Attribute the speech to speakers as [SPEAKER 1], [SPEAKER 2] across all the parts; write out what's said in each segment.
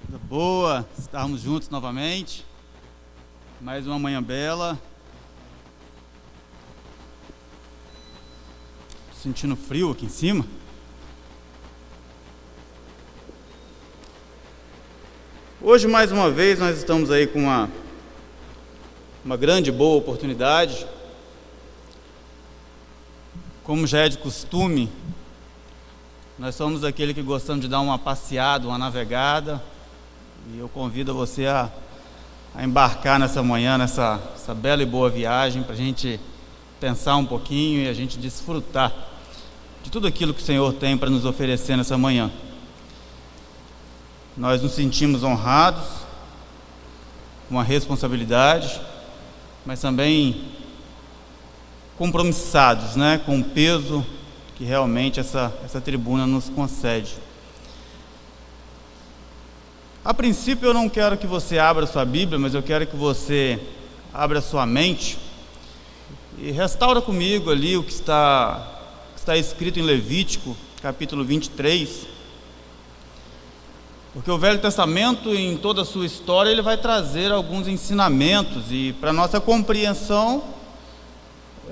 [SPEAKER 1] Coisa boa estarmos juntos novamente. Mais uma manhã bela. Sentindo frio aqui em cima. Hoje, mais uma vez, nós estamos aí com uma grande, boa oportunidade. Como já é de costume, nós somos aquele que gostamos de dar uma passeada, uma navegada. E eu convido você a embarcar nessa manhã, nessa bela e boa viagem, para a gente pensar um pouquinho e a gente desfrutar de tudo aquilo que o Senhor tem para nos oferecer nessa manhã. Nós nos sentimos honrados, com uma responsabilidade, mas também compromissados, com o peso que realmente essa tribuna nos concede. A princípio eu não quero que você abra sua Bíblia, mas eu quero que você abra sua mente e restaura comigo ali o que está escrito em Levítico, capítulo 23, porque o Velho Testamento, em toda a sua história, ele vai trazer alguns ensinamentos, e para nossa compreensão,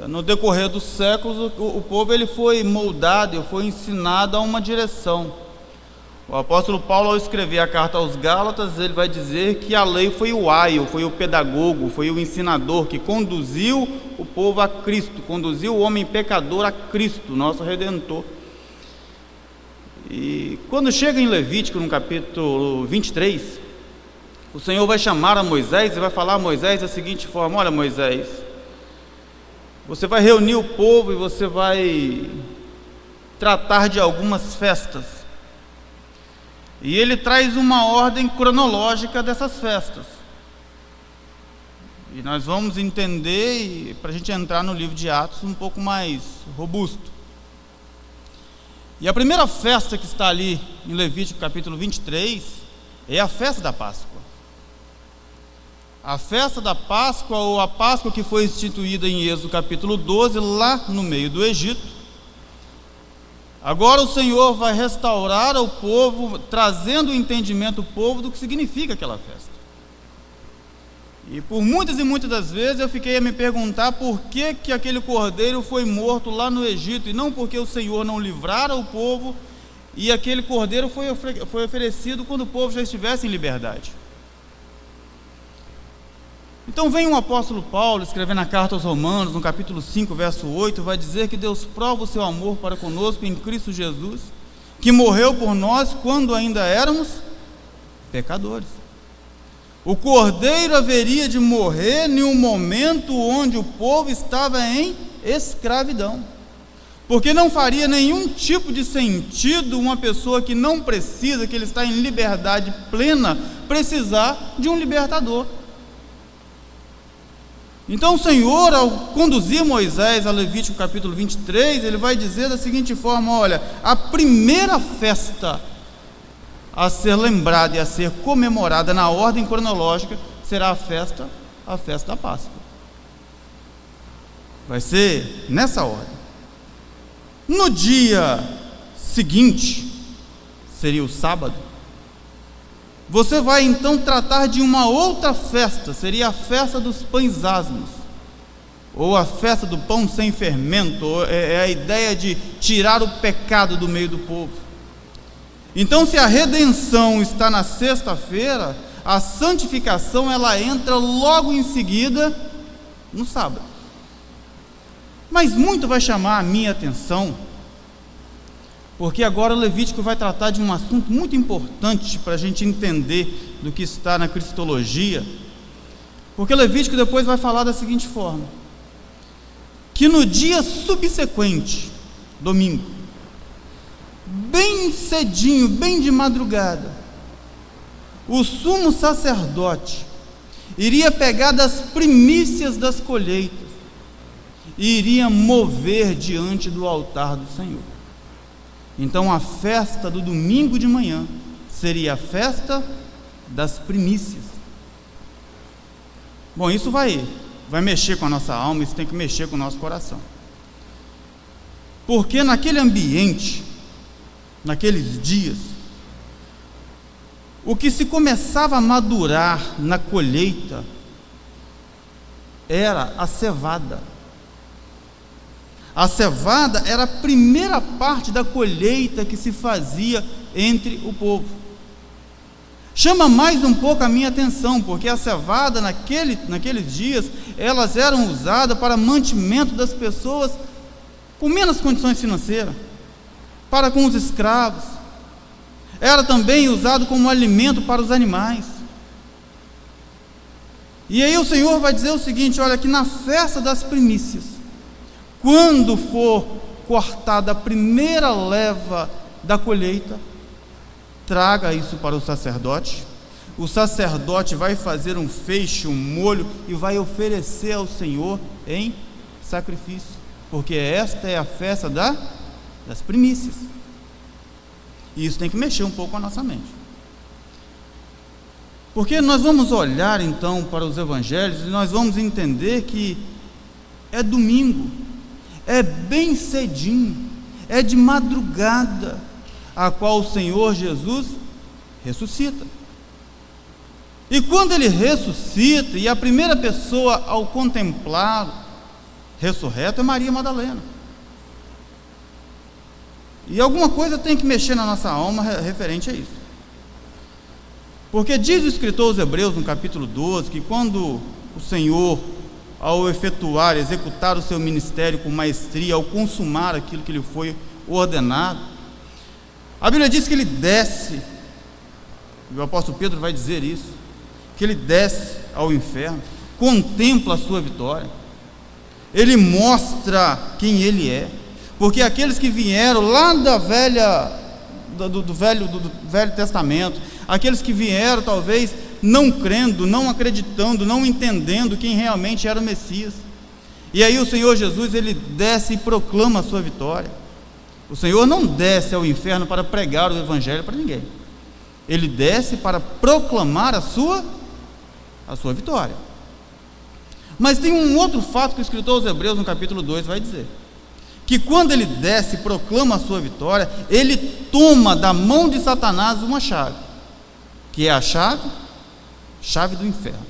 [SPEAKER 1] no decorrer dos séculos, o povo ele foi moldado, ele foi ensinado a uma direção. O apóstolo Paulo, ao escrever a carta aos Gálatas, ele vai dizer que a lei foi o aio, foi o pedagogo, foi o ensinador que conduziu o povo a Cristo, conduziu o homem pecador a Cristo, nosso Redentor. E quando chega em Levítico, no capítulo 23, o Senhor vai chamar a Moisés e vai falar a Moisés da seguinte forma: olha, Moisés, você vai reunir o povo e você vai tratar de algumas festas. E ele traz uma ordem cronológica dessas festas. E nós vamos entender, para a gente entrar no livro de Atos um pouco mais robusto. E a primeira festa que está ali em Levítico capítulo 23 é a festa da Páscoa. A festa da Páscoa, ou a Páscoa que foi instituída em Êxodo capítulo 12, lá no meio do Egito. Agora o Senhor vai restaurar ao povo, trazendo o entendimento ao povo do que significa aquela festa. E por muitas e muitas das vezes eu fiquei a me perguntar por que aquele cordeiro foi morto lá no Egito, e não porque o Senhor não livrara o povo, e aquele cordeiro foi oferecido quando o povo já estivesse em liberdade. Então vem o apóstolo Paulo, escrevendo a carta aos Romanos, no capítulo 5, verso 8, vai dizer que Deus prova o seu amor para conosco em Cristo Jesus, que morreu por nós quando ainda éramos pecadores. O cordeiro haveria de morrer em um momento onde o povo estava em escravidão, porque não faria nenhum tipo de sentido uma pessoa que não precisa, que ele está em liberdade plena, precisar de um libertador. Então o Senhor, ao conduzir Moisés a Levítico capítulo 23, ele vai dizer da seguinte forma: olha, a primeira festa a ser lembrada e a ser comemorada na ordem cronológica será a festa da Páscoa. Vai ser nessa ordem. No dia seguinte, seria o sábado, você vai então tratar de uma outra festa, seria a festa dos pães asmos, ou a festa do pão sem fermento, é a ideia de tirar o pecado do meio do povo. Então, se a redenção está na sexta-feira, a santificação ela entra logo em seguida no sábado. Mas muito vai chamar a minha atenção, porque agora o Levítico vai tratar de um assunto muito importante para a gente entender do que está na cristologia, porque o Levítico depois vai falar da seguinte forma: que no dia subsequente, domingo, bem cedinho, bem de madrugada, o sumo sacerdote iria pegar das primícias das colheitas e iria mover diante do altar do Senhor. Então a festa do domingo de manhã seria a festa das primícias. Bom, isso vai mexer com a nossa alma, isso tem que mexer com o nosso coração. Porque naquele ambiente, naqueles dias, o que se começava a madurar na colheita era a cevada. A cevada era a primeira parte da colheita que se fazia entre o povo. Chama mais um pouco a minha atenção, porque a cevada naqueles dias, elas eram usadas para mantimento das pessoas com menos condições financeiras, para com os escravos. Era também usado como alimento para os animais. E aí o Senhor vai dizer o seguinte: olha, que na festa das primícias, quando for cortada a primeira leva da colheita, traga isso para o sacerdote. O sacerdote vai fazer um feixe, um molho, e vai oferecer ao Senhor em sacrifício, porque esta é a festa das primícias. E isso tem que mexer um pouco com a nossa mente, porque nós vamos olhar então para os evangelhos e nós vamos entender que é domingo, é bem cedinho, é de madrugada, a qual o Senhor Jesus ressuscita. E quando ele ressuscita, e a primeira pessoa ao contemplá-lo ressurreto é Maria Madalena. E alguma coisa tem que mexer na nossa alma referente a isso, porque diz o escritor aos Hebreus no capítulo 12, que quando o Senhor, ao executar o seu ministério com maestria, ao consumar aquilo que lhe foi ordenado, a Bíblia diz que ele desce, e o apóstolo Pedro vai dizer isso, que ele desce ao inferno, contempla a sua vitória, ele mostra quem ele é, porque aqueles que vieram lá do Velho Testamento, aqueles que vieram talvez não crendo, não acreditando, não entendendo quem realmente era o Messias, e aí o Senhor Jesus, ele desce e proclama a sua vitória. O Senhor não desce ao inferno para pregar o evangelho para ninguém, ele desce para proclamar a sua vitória. Mas tem um outro fato que o escritor aos Hebreus no capítulo 2 vai dizer, que quando ele desce e proclama a sua vitória, ele toma da mão de Satanás uma chave, que é a chave do inferno.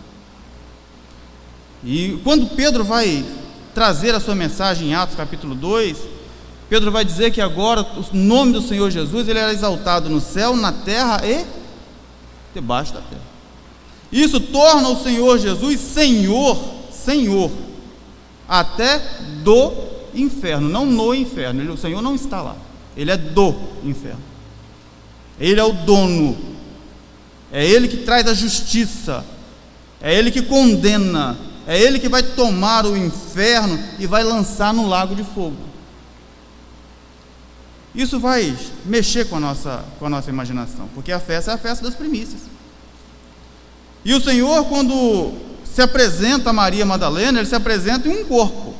[SPEAKER 1] E quando Pedro vai trazer a sua mensagem em Atos capítulo 2, Pedro vai dizer que agora o nome do Senhor Jesus, ele era exaltado no céu, na terra e debaixo da terra. Isso torna o Senhor Jesus Senhor até do inferno, não no inferno. O Senhor não está lá, ele é do inferno, ele é o dono, é ele que traz a justiça, é ele que condena, é ele que vai tomar o inferno e vai lançar no lago de fogo. Isso vai mexer com a nossa imaginação, porque a festa é a festa das primícias. E o Senhor, quando se apresenta a Maria Madalena, ele se apresenta em um corpo,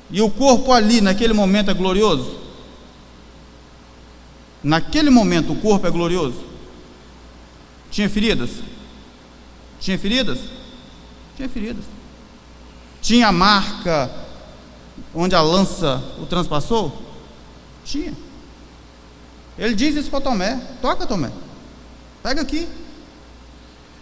[SPEAKER 1] e o corpo ali naquele momento é glorioso. Naquele momento o corpo é glorioso. Tinha feridas? Tinha feridas? Tinha feridas. Tinha a marca onde a lança o transpassou? Tinha. Ele diz isso para Tomé: toca, Tomé, pega aqui.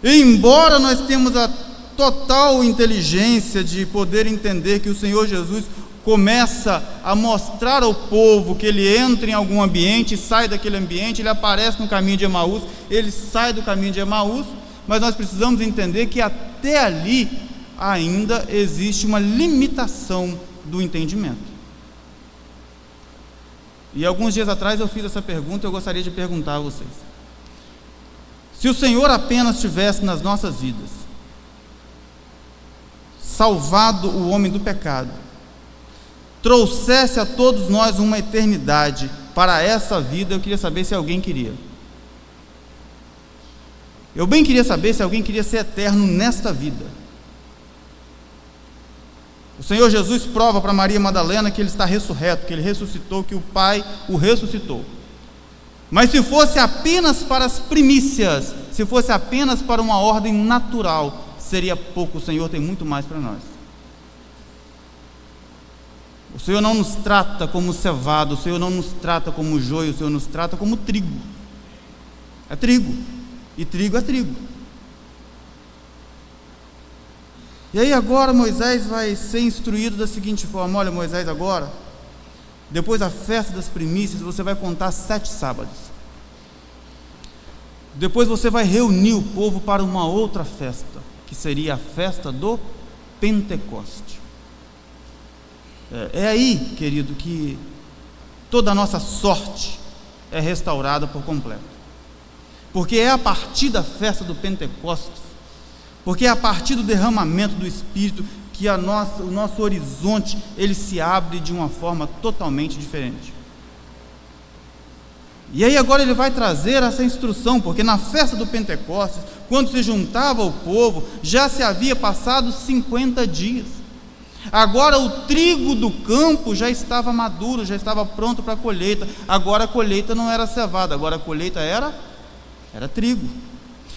[SPEAKER 1] E embora nós temos a total inteligência de poder entender que o Senhor Jesus começa a mostrar ao povo que ele entra em algum ambiente, sai daquele ambiente, ele aparece no caminho de Emaús, ele sai do caminho de Emaús, mas nós precisamos entender que até ali ainda existe uma limitação do entendimento. E alguns dias atrás eu fiz essa pergunta, eu gostaria de perguntar a vocês: se o Senhor apenas tivesse nas nossas vidas salvado o homem do pecado, trouxesse a todos nós uma eternidade para essa vida, eu queria saber se alguém queria. Eu bem queria saber se alguém queria ser eterno nesta vida. O Senhor Jesus prova para Maria Madalena que ele está ressurreto, que ele ressuscitou, que o Pai o ressuscitou. Mas se fosse apenas para as primícias, se fosse apenas para uma ordem natural, seria pouco. O Senhor tem muito mais para nós. O Senhor não nos trata como cevado, o Senhor não nos trata como joio, o Senhor nos trata como trigo. É trigo, e trigo é trigo. E aí agora Moisés vai ser instruído da seguinte forma: olha, Moisés, agora, depois da festa das primícias, você vai contar 7 sábados. Depois você vai reunir o povo para uma outra festa, que seria a festa do Pentecoste. É aí, querido, que toda a nossa sorte é restaurada por completo. Porque é a partir da festa do Pentecostes, porque é a partir do derramamento do Espírito que o nosso horizonte ele se abre de uma forma totalmente diferente. E aí agora ele vai trazer essa instrução, porque na festa do Pentecostes, quando se juntava o povo, já se havia passado 50 dias. Agora o trigo do campo já estava maduro, já estava pronto para a colheita. Agora a colheita não era cevada, agora a colheita era trigo.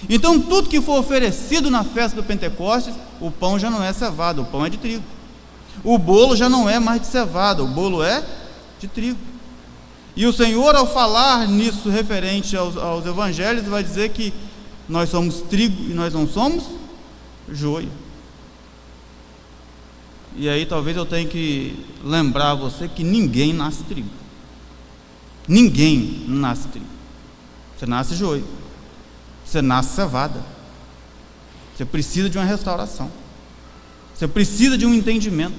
[SPEAKER 1] Então tudo que for oferecido na festa do Pentecostes, o pão já não é cevado, o pão é de trigo. O bolo já não é mais de cevada, o bolo é de trigo. E o Senhor, ao falar nisso referente aos evangelhos, vai dizer que nós somos trigo e nós não somos joio. E aí talvez eu tenha que lembrar a você que ninguém nasce trigo. Ninguém nasce trigo. Você nasce joio. Você nasce cevada. Você precisa de uma restauração. Você precisa de um entendimento.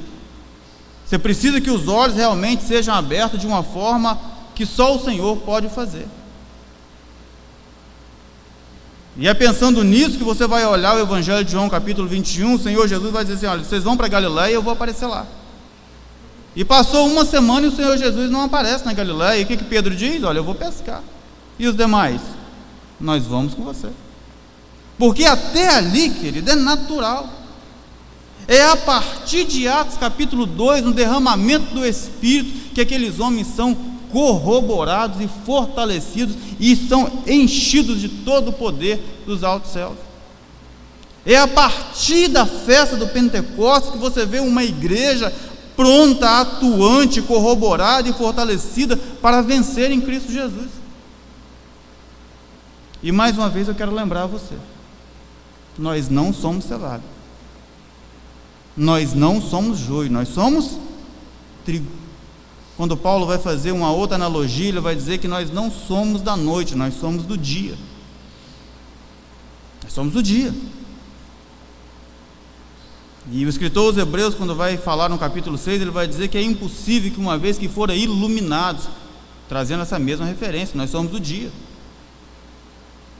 [SPEAKER 1] Você precisa que os olhos realmente sejam abertos de uma forma que só o Senhor pode fazer. E é pensando nisso que você vai olhar o Evangelho de João capítulo 21, o Senhor Jesus vai dizer assim: olha, vocês vão para Galiléia e eu vou aparecer lá. E passou uma semana e o Senhor Jesus não aparece na Galiléia. E o que Pedro diz? Olha, eu vou pescar. E os demais? Nós vamos com você. Porque até ali, querido, é natural. É a partir de Atos capítulo 2, no derramamento do Espírito, que aqueles homens são corroborados e fortalecidos e são enchidos de todo o poder dos altos céus. É a partir da festa do Pentecostes que você vê uma igreja pronta, atuante, corroborada e fortalecida para vencer em Cristo Jesus. E mais uma vez eu quero lembrar a você: nós não somos cevada, nós não somos joio, nós somos trigo. Quando Paulo vai fazer uma outra analogia, ele vai dizer que nós não somos da noite, nós somos do dia. Nós somos do dia. E o escritor aos Hebreus, quando vai falar no capítulo 6, ele vai dizer que é impossível que uma vez que forem iluminados, trazendo essa mesma referência, nós somos do dia.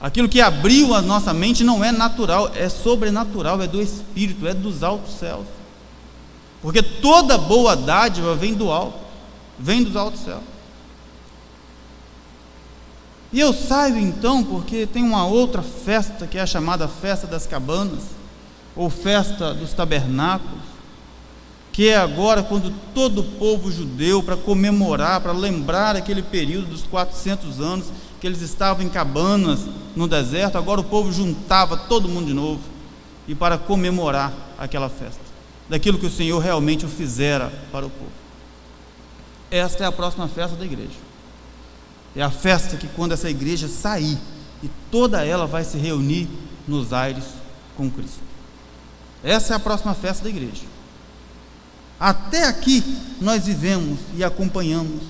[SPEAKER 1] Aquilo que abriu a nossa mente não é natural, é sobrenatural, é do Espírito, é dos altos céus. Porque toda boa dádiva vem do alto, vem dos altos céus. E eu saio então porque tem uma outra festa que é a chamada festa das cabanas, ou festa dos tabernáculos, que é agora quando todo o povo judeu, para comemorar, para lembrar aquele período dos 400 anos que eles estavam em cabanas no deserto, agora o povo juntava todo mundo de novo, e para comemorar aquela festa, daquilo que o Senhor realmente o fizera para o povo. Esta é a próxima festa da igreja. É a festa que quando essa igreja sair, e toda ela vai se reunir nos aires com Cristo. Essa é a próxima festa da igreja. Até aqui nós vivemos e acompanhamos.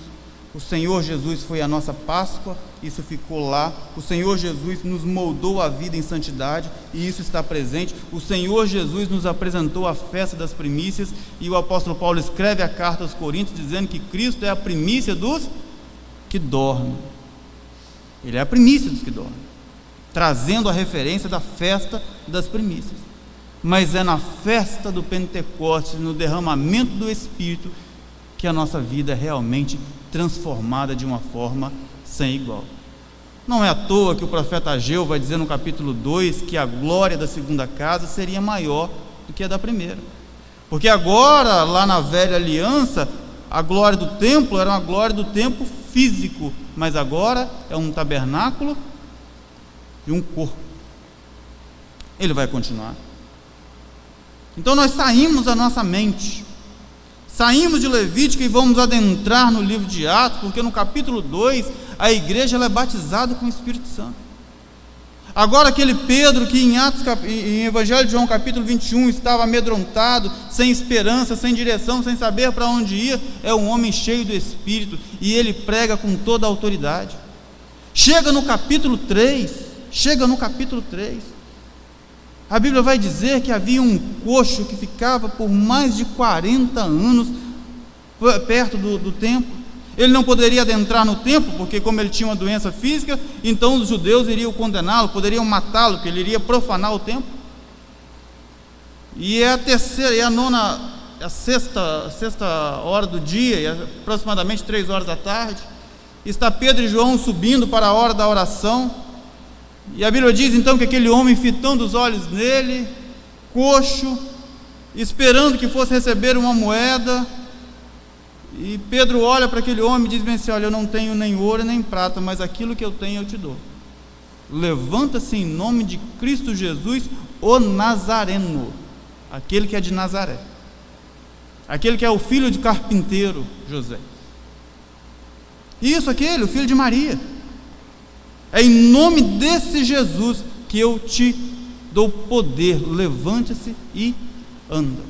[SPEAKER 1] O Senhor Jesus foi a nossa Páscoa, isso ficou lá. O Senhor Jesus nos moldou a vida em santidade, e isso está presente. O Senhor Jesus nos apresentou a festa das primícias, e o apóstolo Paulo escreve a carta aos Coríntios dizendo que Cristo é a primícia dos que dormem. Ele é a primícia dos que dormem, trazendo a referência da festa das primícias. Mas é na festa do Pentecostes, no derramamento do Espírito, que a nossa vida é realmente transformada de uma forma sem igual. Não é à toa que o profeta Ageu vai dizer no capítulo 2 que a glória da segunda casa seria maior do que a da primeira. Porque agora, lá na velha aliança, a glória do templo era uma glória do templo físico, mas agora é um tabernáculo e um corpo. Ele vai continuar. Então nós saímos da nossa mente, saímos de Levítico e vamos adentrar no livro de Atos, porque no capítulo 2 a igreja ela é batizada com o Espírito Santo. Agora aquele Pedro que em Evangelho de João capítulo 21 estava amedrontado, sem esperança, sem direção, sem saber para onde ia, é um homem cheio do Espírito, e ele prega com toda a autoridade. Chega no capítulo 3, a Bíblia vai dizer que havia um coxo que ficava por mais de 40 anos perto do templo. Ele não poderia adentrar no templo, porque como ele tinha uma doença física, então os judeus iriam condená-lo, poderiam matá-lo, porque ele iria profanar o templo. E é a sexta hora do dia, aproximadamente 3 horas da tarde, está Pedro e João subindo para a hora da oração, e a Bíblia diz então que aquele homem, fitando os olhos nele, coxo, esperando que fosse receber uma moeda, e Pedro olha para aquele homem e diz bem assim: olha, eu não tenho nem ouro nem prata, mas aquilo que eu tenho eu te dou. Levanta-se em nome de Cristo Jesus, o Nazareno, aquele que é de Nazaré, aquele que é o filho de carpinteiro José. Isso, aquele, o filho de Maria. É em nome desse Jesus que eu te dou poder. Levante-se e anda.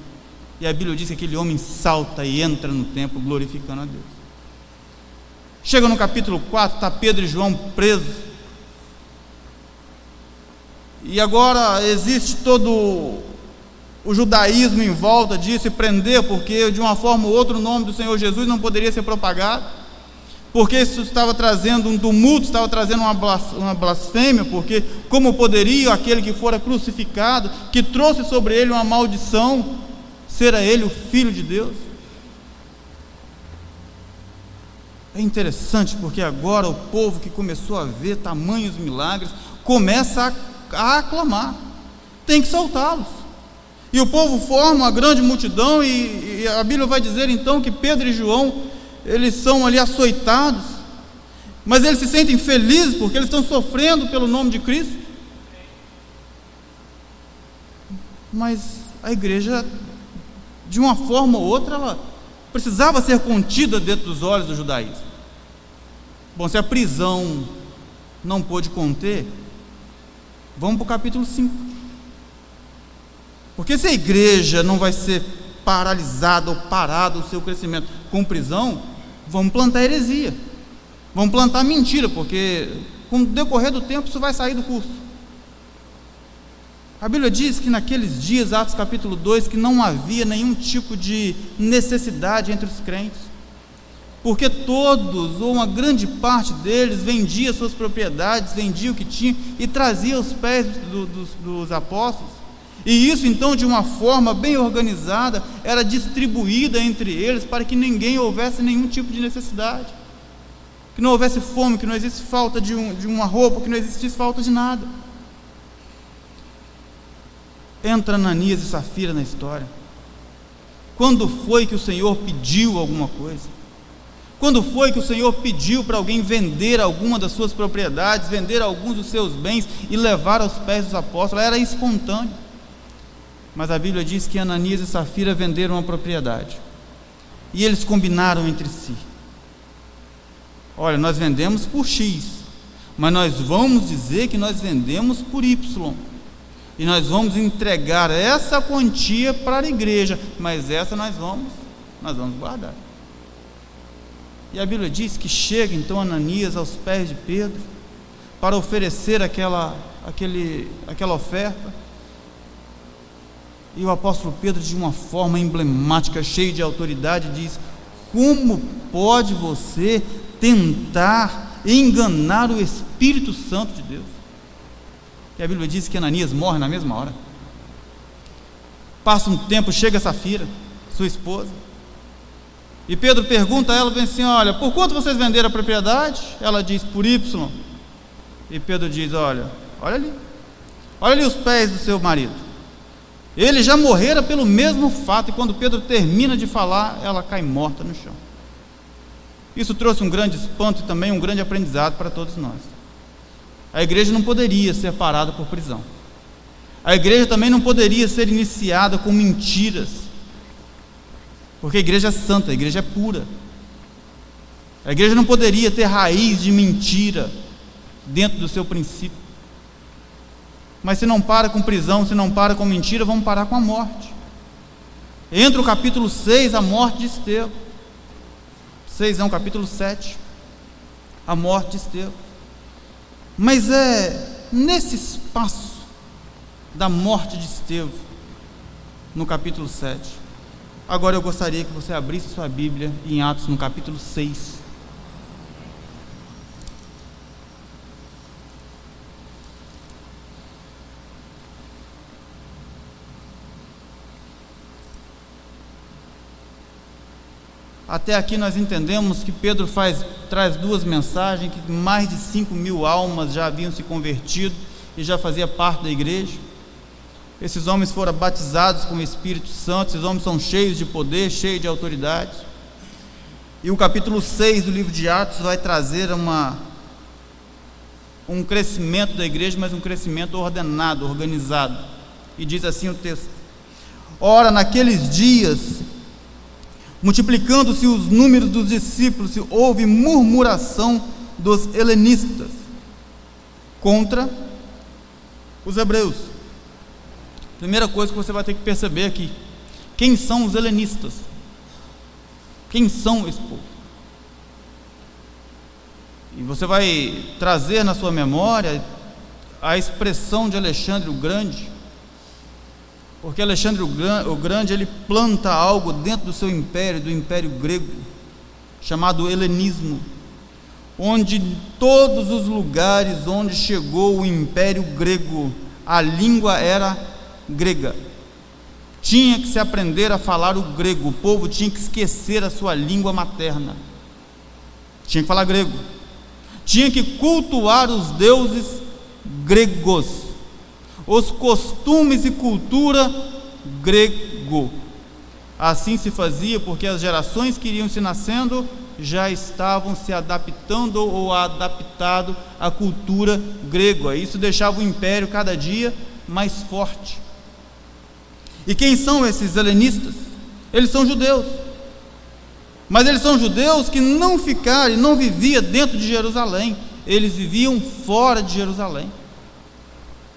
[SPEAKER 1] E a Bíblia diz que aquele homem salta e entra no templo glorificando a Deus. Chega no capítulo 4, está Pedro e João presos. E agora existe todo o judaísmo em volta disso, e prender, porque de uma forma ou outra o nome do Senhor Jesus não poderia ser propagado, porque isso estava trazendo um tumulto, estava trazendo uma blasfêmia, porque como poderia aquele que fora crucificado, que trouxe sobre ele uma maldição, ser a ele o Filho de Deus? É interessante, porque agora o povo que começou a ver tamanhos milagres, começa a aclamar, tem que soltá-los, e o povo forma uma grande multidão, e a Bíblia vai dizer então que Pedro e João, eles são ali açoitados, mas eles se sentem felizes, porque eles estão sofrendo pelo nome de Cristo. Mas a igreja, de uma forma ou outra, ela precisava ser contida dentro dos olhos do judaísmo. Bom, se a prisão não pôde conter, vamos para o capítulo 5. Porque se a igreja não vai ser paralisada ou parado o seu crescimento com prisão, vamos plantar heresia, vamos plantar mentira, porque com o decorrer do tempo isso vai sair do curso. A Bíblia diz que naqueles dias, Atos capítulo 2, que não havia nenhum tipo de necessidade entre os crentes, porque todos, ou uma grande parte deles, vendia suas propriedades, vendia o que tinha e trazia aos pés dos apóstolos, e isso então, de uma forma bem organizada, era distribuída entre eles, para que ninguém houvesse nenhum tipo de necessidade, que não houvesse fome, que não existisse falta de uma roupa, que não existisse falta de nada. Entra Ananias e Safira na história. Quando foi que o Senhor pediu alguma coisa? Quando foi que o Senhor pediu para alguém vender alguma das suas propriedades, vender alguns dos seus bens e levar aos pés dos apóstolos? Era espontâneo. Mas a Bíblia diz que Ananias e Safira venderam uma propriedade, e eles combinaram entre si: olha, nós vendemos por X, mas nós vamos dizer que nós vendemos por Y, e nós vamos entregar essa quantia para a igreja, mas essa nós vamos guardar. E a Bíblia diz que chega então Ananias aos pés de Pedro para oferecer aquela oferta, e o apóstolo Pedro, de uma forma emblemática, cheio de autoridade, diz: como pode você tentar enganar o Espírito Santo de Deus? E a Bíblia diz que Ananias morre na mesma hora. Passa um tempo, chega Safira, sua esposa, e Pedro pergunta a ela bem assim: olha, por quanto vocês venderam a propriedade? Ela diz: por Y. E Pedro diz: olha ali os pés do seu marido, ele já morrera pelo mesmo fato. E quando Pedro termina de falar, ela cai morta no chão. Isso trouxe um grande espanto e também um grande aprendizado para todos nós. A igreja não poderia ser parada por prisão. A igreja também não poderia ser iniciada com mentiras, porque a igreja é santa, a igreja é pura. A igreja não poderia ter raiz de mentira dentro do seu princípio. Mas se não para com prisão, se não para com mentira, vamos parar com a morte. Entra o capítulo 6, a morte de Estevão. 6 é um capítulo 7, a morte de Estevão. Mas é nesse espaço da morte de Estevão, no capítulo 7. Agora eu gostaria que você abrisse sua Bíblia em Atos, no capítulo 6. Até aqui nós entendemos que Pedro traz duas mensagens, que mais de 5.000 almas já haviam se convertido e já fazia parte da igreja. Esses homens foram batizados com o Espírito Santo, esses homens são cheios de poder, cheios de autoridade. E o capítulo 6 do livro de Atos vai trazer um crescimento da igreja, mas um crescimento ordenado, organizado. E diz assim o texto: ora, naqueles dias, multiplicando-se os números dos discípulos, houve murmuração dos helenistas contra os hebreus. Primeira coisa que você vai ter que perceber aqui: quem são os helenistas? Quem são esse povo? E você vai trazer na sua memória a expressão de Alexandre o Grande, porque Alexandre o Grande, ele planta algo dentro do seu império, do império grego, chamado helenismo, onde em todos os lugares onde chegou o império grego, a língua era grega. Tinha que se aprender a falar o grego, o povo tinha que esquecer a sua língua materna, tinha que falar grego, tinha que cultuar os deuses gregos, os costumes e cultura grego. Assim se fazia porque as gerações que iriam se nascendo já estavam se adaptando ou adaptado à cultura grega. Isso deixava o império cada dia mais forte. E quem são esses helenistas? Eles são judeus, mas eles são judeus que não ficaram e não viviam dentro de Jerusalém, eles viviam fora de Jerusalém.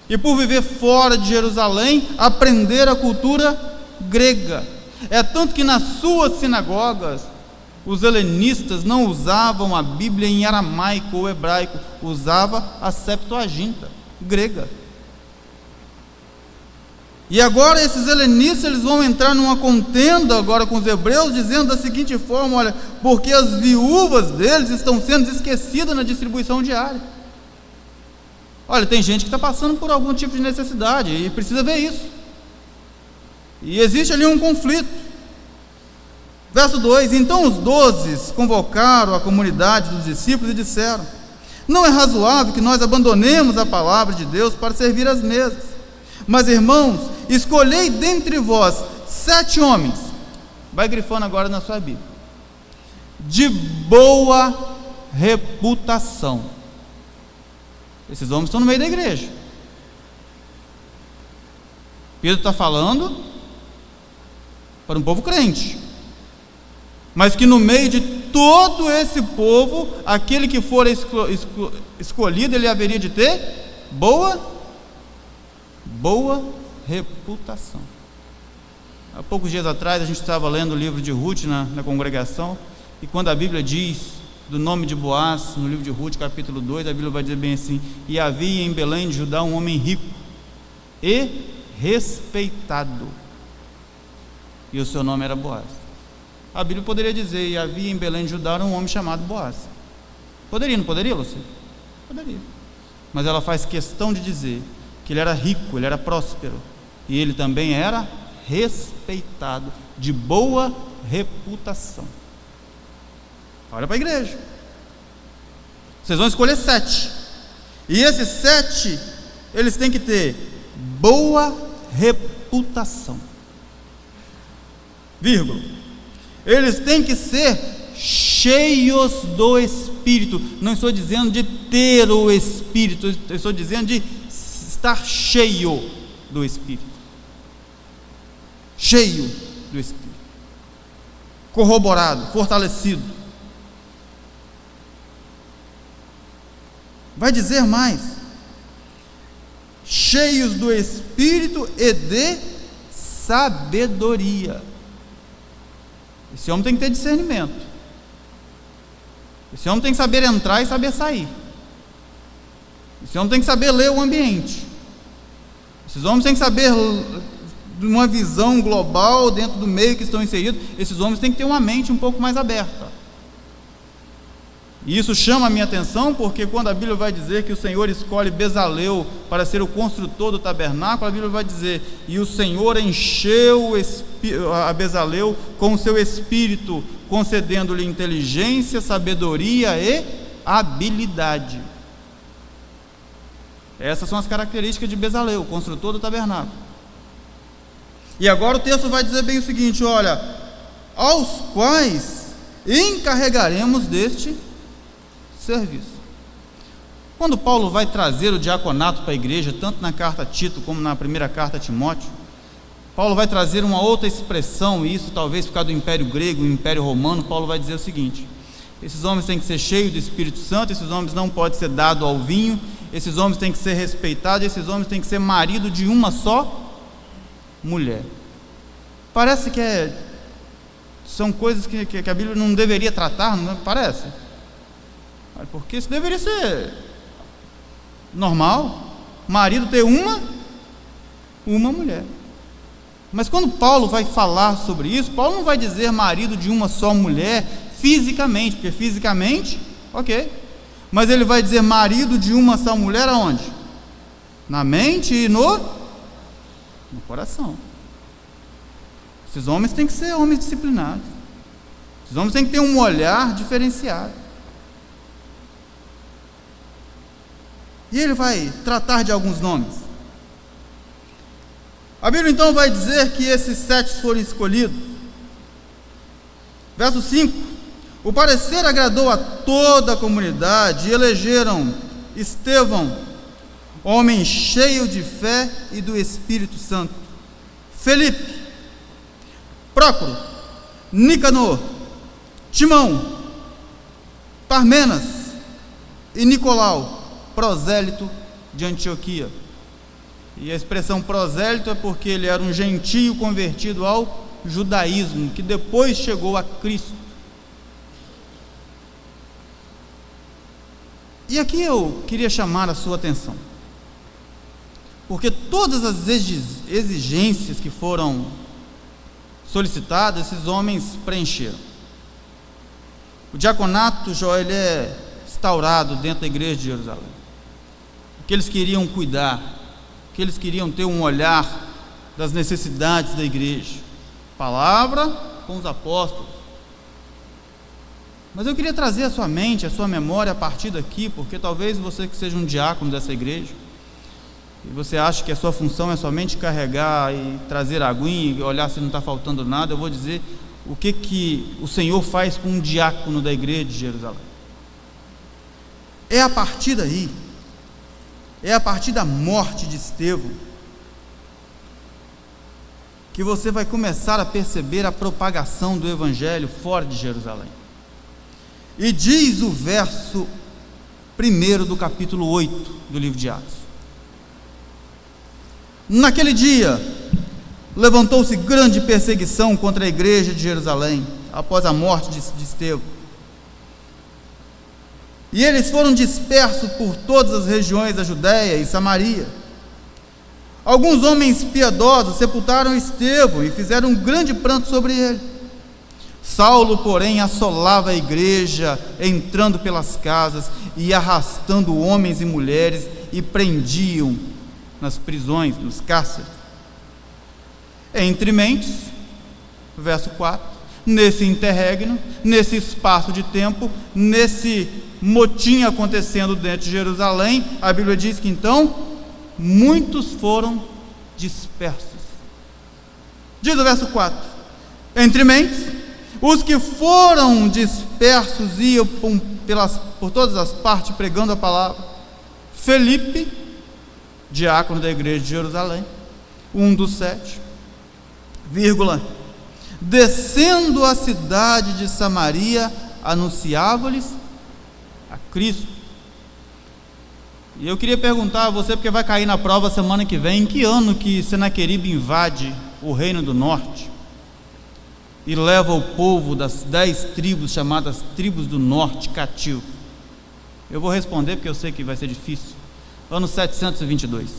[SPEAKER 1] E por viver fora de Jerusalém, aprender a cultura grega. É tanto que nas suas sinagogas, os helenistas não usavam a Bíblia em aramaico ou hebraico, usava a Septuaginta grega. E agora esses helenistas, eles vão entrar numa contenda agora com os hebreus, dizendo da seguinte forma: olha, porque as viúvas deles estão sendo esquecidas na distribuição diária. Olha, tem gente que está passando por algum tipo de necessidade e precisa ver isso. E existe ali um conflito. Verso 2: então os 12 convocaram a comunidade dos discípulos e disseram: não é razoável que nós abandonemos a palavra de Deus para servir às mesas. Mas irmãos, escolhei dentre vós 7 homens, vai grifando agora na sua Bíblia, de boa reputação. Esses homens estão no meio da igreja. Pedro está falando para um povo crente, mas que no meio de todo esse povo, aquele que for escolhido, ele haveria de ter boa reputação. Há poucos dias atrás a gente estava lendo o livro de Ruth na congregação, e quando a Bíblia diz do nome de Boaz, no livro de Ruth, capítulo 2, a Bíblia vai dizer bem assim: e havia em Belém de Judá um homem rico e respeitado, e o seu nome era Boaz. A Bíblia poderia dizer: e havia em Belém de Judá um homem chamado Boaz. Poderia, não poderia, Lúcia? Poderia. Mas ela faz questão de dizer que ele era rico, ele era próspero, e ele também era respeitado, de boa reputação. Olha para a igreja. Vocês vão escolher 7, e esses 7, eles têm que ter boa reputação, vírgula, eles têm que ser cheios do Espírito. Não estou dizendo de ter o Espírito, eu estou dizendo de estar cheio do Espírito, cheio do Espírito, corroborado, fortalecido. Vai dizer mais: cheios do Espírito e de sabedoria. Esse homem tem que ter discernimento. Esse homem tem que saber entrar e saber sair. Esse homem tem que saber ler o ambiente. Esses homens têm que saber de uma visão global dentro do meio que estão inseridos. Esses homens têm que ter uma mente um pouco mais aberta. E isso chama a minha atenção, porque quando a Bíblia vai dizer que o Senhor escolhe Bezalel para ser o construtor do tabernáculo, a Bíblia vai dizer: e o Senhor encheu a Bezalel com o seu espírito, concedendo-lhe inteligência, sabedoria e habilidade. Essas são as características de Bezalel, o construtor do tabernáculo. E agora o texto vai dizer bem o seguinte: olha, aos quais encarregaremos deste serviço. Quando Paulo vai trazer o diaconato para a igreja, tanto na carta a Tito como na primeira carta a Timóteo, Paulo vai trazer uma outra expressão, e isso talvez por causa do Império Grego e Império Romano. Paulo vai dizer o seguinte: esses homens têm que ser cheios do Espírito Santo, esses homens não podem ser dados ao vinho, esses homens têm que ser respeitados, esses homens têm que ser marido de uma só mulher. Parece que são coisas que a Bíblia não deveria tratar, não parece? Porque isso deveria ser normal, marido ter uma mulher. Mas quando Paulo vai falar sobre isso, Paulo não vai dizer marido de uma só mulher fisicamente, porque fisicamente, ok, mas ele vai dizer marido de uma só mulher aonde? Na mente e no coração. Esses homens têm que ser homens disciplinados. Esses homens têm que ter um olhar diferenciado. E ele vai tratar de alguns nomes. A Bíblia então vai dizer que esses 7 foram escolhidos. Verso 5: o parecer agradou a toda a comunidade e elegeram Estevão, homem cheio de fé e do Espírito Santo, Felipe, Prócoro, Nicanor, Timão, Parmenas e Nicolau, prosélito de Antioquia. E a expressão prosélito é porque ele era um gentio convertido ao judaísmo, que depois chegou a Cristo. E aqui eu queria chamar a sua atenção, porque todas as exigências que foram solicitadas, esses homens preencheram. O diaconato, ele é instaurado dentro da igreja de Jerusalém, que eles queriam cuidar, que eles queriam ter um olhar das necessidades da igreja, palavra com os apóstolos. Mas eu queria trazer a sua mente, a sua memória a partir daqui, porque talvez você que seja um diácono dessa igreja, e você acha que a sua função é somente carregar e trazer aguinha e olhar se não está faltando nada, eu vou dizer o que o Senhor faz com um diácono da igreja de Jerusalém. É a partir daí, é a partir da morte de Estevão, que você vai começar a perceber a propagação do Evangelho fora de Jerusalém. E diz o verso 1 do capítulo 8 do livro de Atos: naquele dia levantou-se grande perseguição contra a igreja de Jerusalém, após a morte de Estevão. E eles foram dispersos por todas as regiões da Judéia e Samaria. Alguns homens piedosos sepultaram Estevão e fizeram um grande pranto sobre ele. Saulo, porém, assolava a igreja, entrando pelas casas e arrastando homens e mulheres, e prendiam nas prisões, nos cárceres. Entre mentes, verso 4, nesse interregno, nesse espaço de tempo, nesse motim acontecendo dentro de Jerusalém, a Bíblia diz que então muitos foram dispersos. Diz o verso 4: entre mentes, os que foram dispersos iam por todas as partes pregando a palavra. Felipe, diácono da igreja de Jerusalém, um dos 7, descendo a cidade de Samaria, anunciava-lhes a Cristo. E eu queria perguntar a você, porque vai cair na prova semana que vem, em que ano que Senaqueribe invade o reino do norte e leva o povo das 10 tribos, chamadas tribos do norte, cativo? Eu vou responder porque eu sei que vai ser difícil. Ano 722.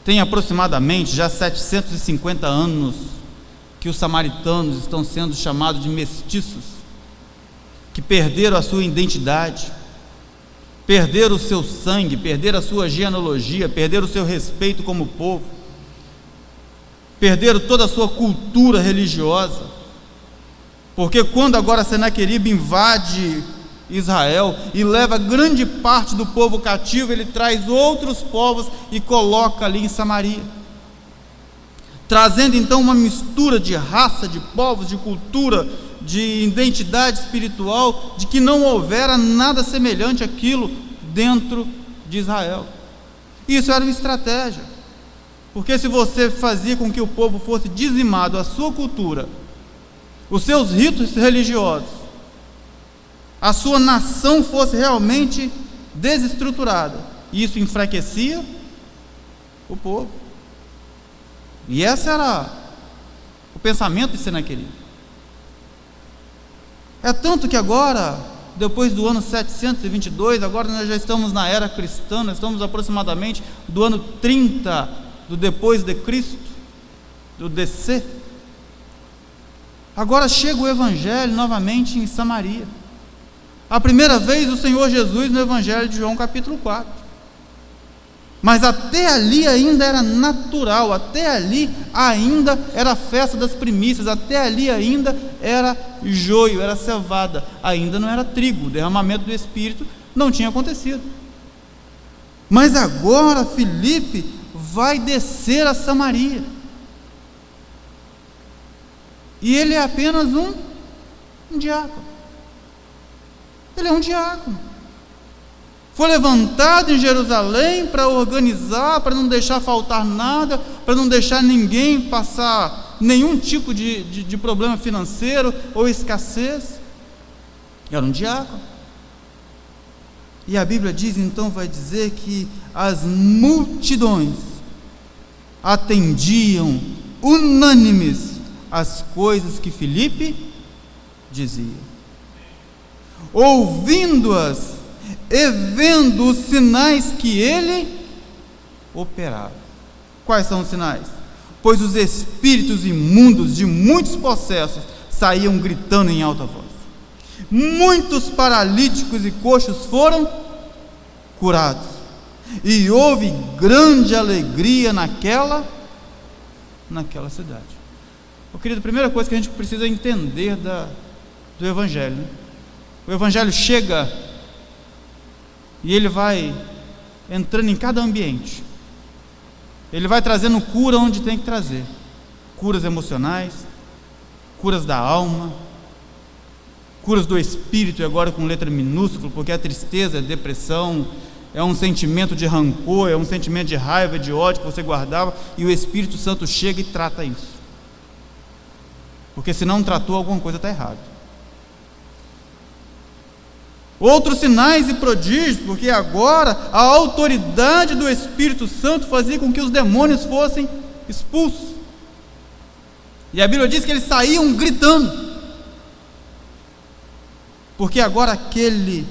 [SPEAKER 1] Tem aproximadamente já 750 anos que os samaritanos estão sendo chamados de mestiços, que perderam a sua identidade, perderam o seu sangue, perderam a sua genealogia, perderam o seu respeito como povo, perderam toda a sua cultura religiosa, porque quando agora Senaqueribe invade Israel e leva grande parte do povo cativo, ele traz outros povos e coloca ali em Samaria, trazendo então uma mistura de raça, de povos, de cultura, de identidade espiritual, de que não houvera nada semelhante àquilo dentro de Israel. Isso era uma estratégia, porque se você fazia com que o povo fosse dizimado, a sua cultura, os seus ritos religiosos, a sua nação fosse realmente desestruturada, isso enfraquecia o povo. E esse era o pensamento de Senaqueribe. É tanto que agora, depois do ano 722, agora nós já estamos na era cristã, nós estamos aproximadamente do ano 30 do depois de Cristo, do DC. Agora chega o Evangelho novamente em Samaria. A primeira vez o Senhor Jesus no Evangelho de João capítulo 4. Mas até ali ainda era natural, até ali ainda era a festa das primícias, até ali ainda era joio, era cevada, ainda não era trigo, o derramamento do Espírito não tinha acontecido. Mas agora Filipe vai descer a Samaria, e ele é apenas um diácono. Ele é um diácono. Foi levantado em Jerusalém para organizar, para não deixar faltar nada, para não deixar ninguém passar nenhum tipo de problema financeiro ou escassez. Era um diácono. E a Bíblia diz, então, vai dizer que as multidões atendiam unânimes às coisas que Filipe dizia, ouvindo-as e vendo os sinais que ele operava. Quais são os sinais? Pois os espíritos imundos de muitos possessos saíam gritando em alta voz. Muitos paralíticos e coxos foram curados, e houve grande alegria naquela cidade. Querido, a primeira coisa que a gente precisa entender do Evangelho, né? O Evangelho chega e ele vai entrando em cada ambiente, ele vai trazendo cura onde tem que trazer, curas emocionais, curas da alma, curas do espírito, e agora com letra minúscula, porque a tristeza, a depressão, é um sentimento de rancor, é um sentimento de raiva, de ódio que você guardava, e o Espírito Santo chega e trata isso, porque se não tratou, alguma coisa está errada. Outros sinais e prodígios, porque agora a autoridade do Espírito Santo fazia com que os demônios fossem expulsos, e a Bíblia diz que eles saíam gritando, porque agora aquele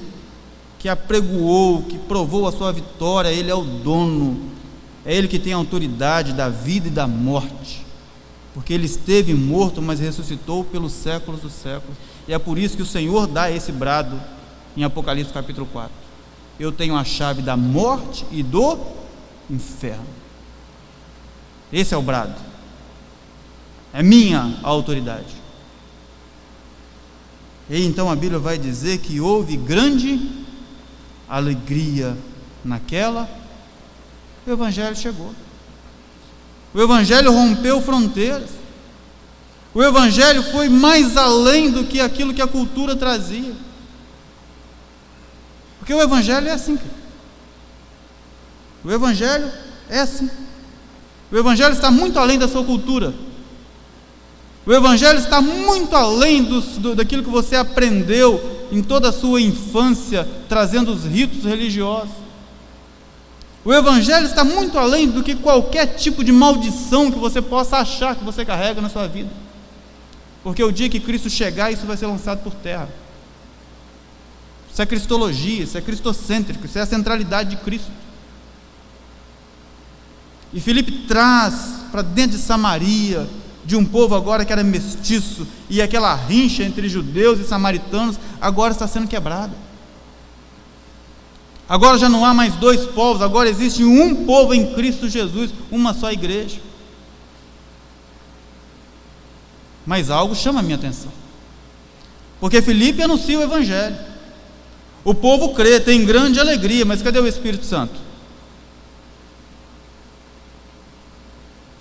[SPEAKER 1] que apregoou, que provou a sua vitória, ele é o dono, é ele que tem a autoridade da vida e da morte, porque ele esteve morto, mas ressuscitou pelos séculos dos séculos, e é por isso que o Senhor dá esse brado em Apocalipse capítulo 4: eu tenho a chave da morte e do inferno. Esse é o brado, é minha a autoridade. E então a Bíblia vai dizer que houve grande alegria naquela. O Evangelho chegou, o Evangelho rompeu fronteiras, o Evangelho foi mais além do que aquilo que a cultura trazia. Porque o Evangelho é assim, o Evangelho é assim, o Evangelho está muito além da sua cultura, o Evangelho está muito além daquilo que você aprendeu em toda a sua infância, trazendo os ritos religiosos. O Evangelho está muito além do que qualquer tipo de maldição que você possa achar que você carrega na sua vida, porque o dia que Cristo chegar, isso vai ser lançado por terra. Isso é cristologia, isso é cristocêntrico, isso é a centralidade de Cristo. E Filipe traz para dentro de Samaria, de um povo agora que era mestiço, e aquela rincha entre judeus e samaritanos agora está sendo quebrada. Agora já não há mais dois povos, agora existe um povo em Cristo Jesus, uma só igreja. Mas algo chama a minha atenção, porque Filipe anuncia o Evangelho, o povo crê, tem grande alegria, mas cadê o Espírito Santo?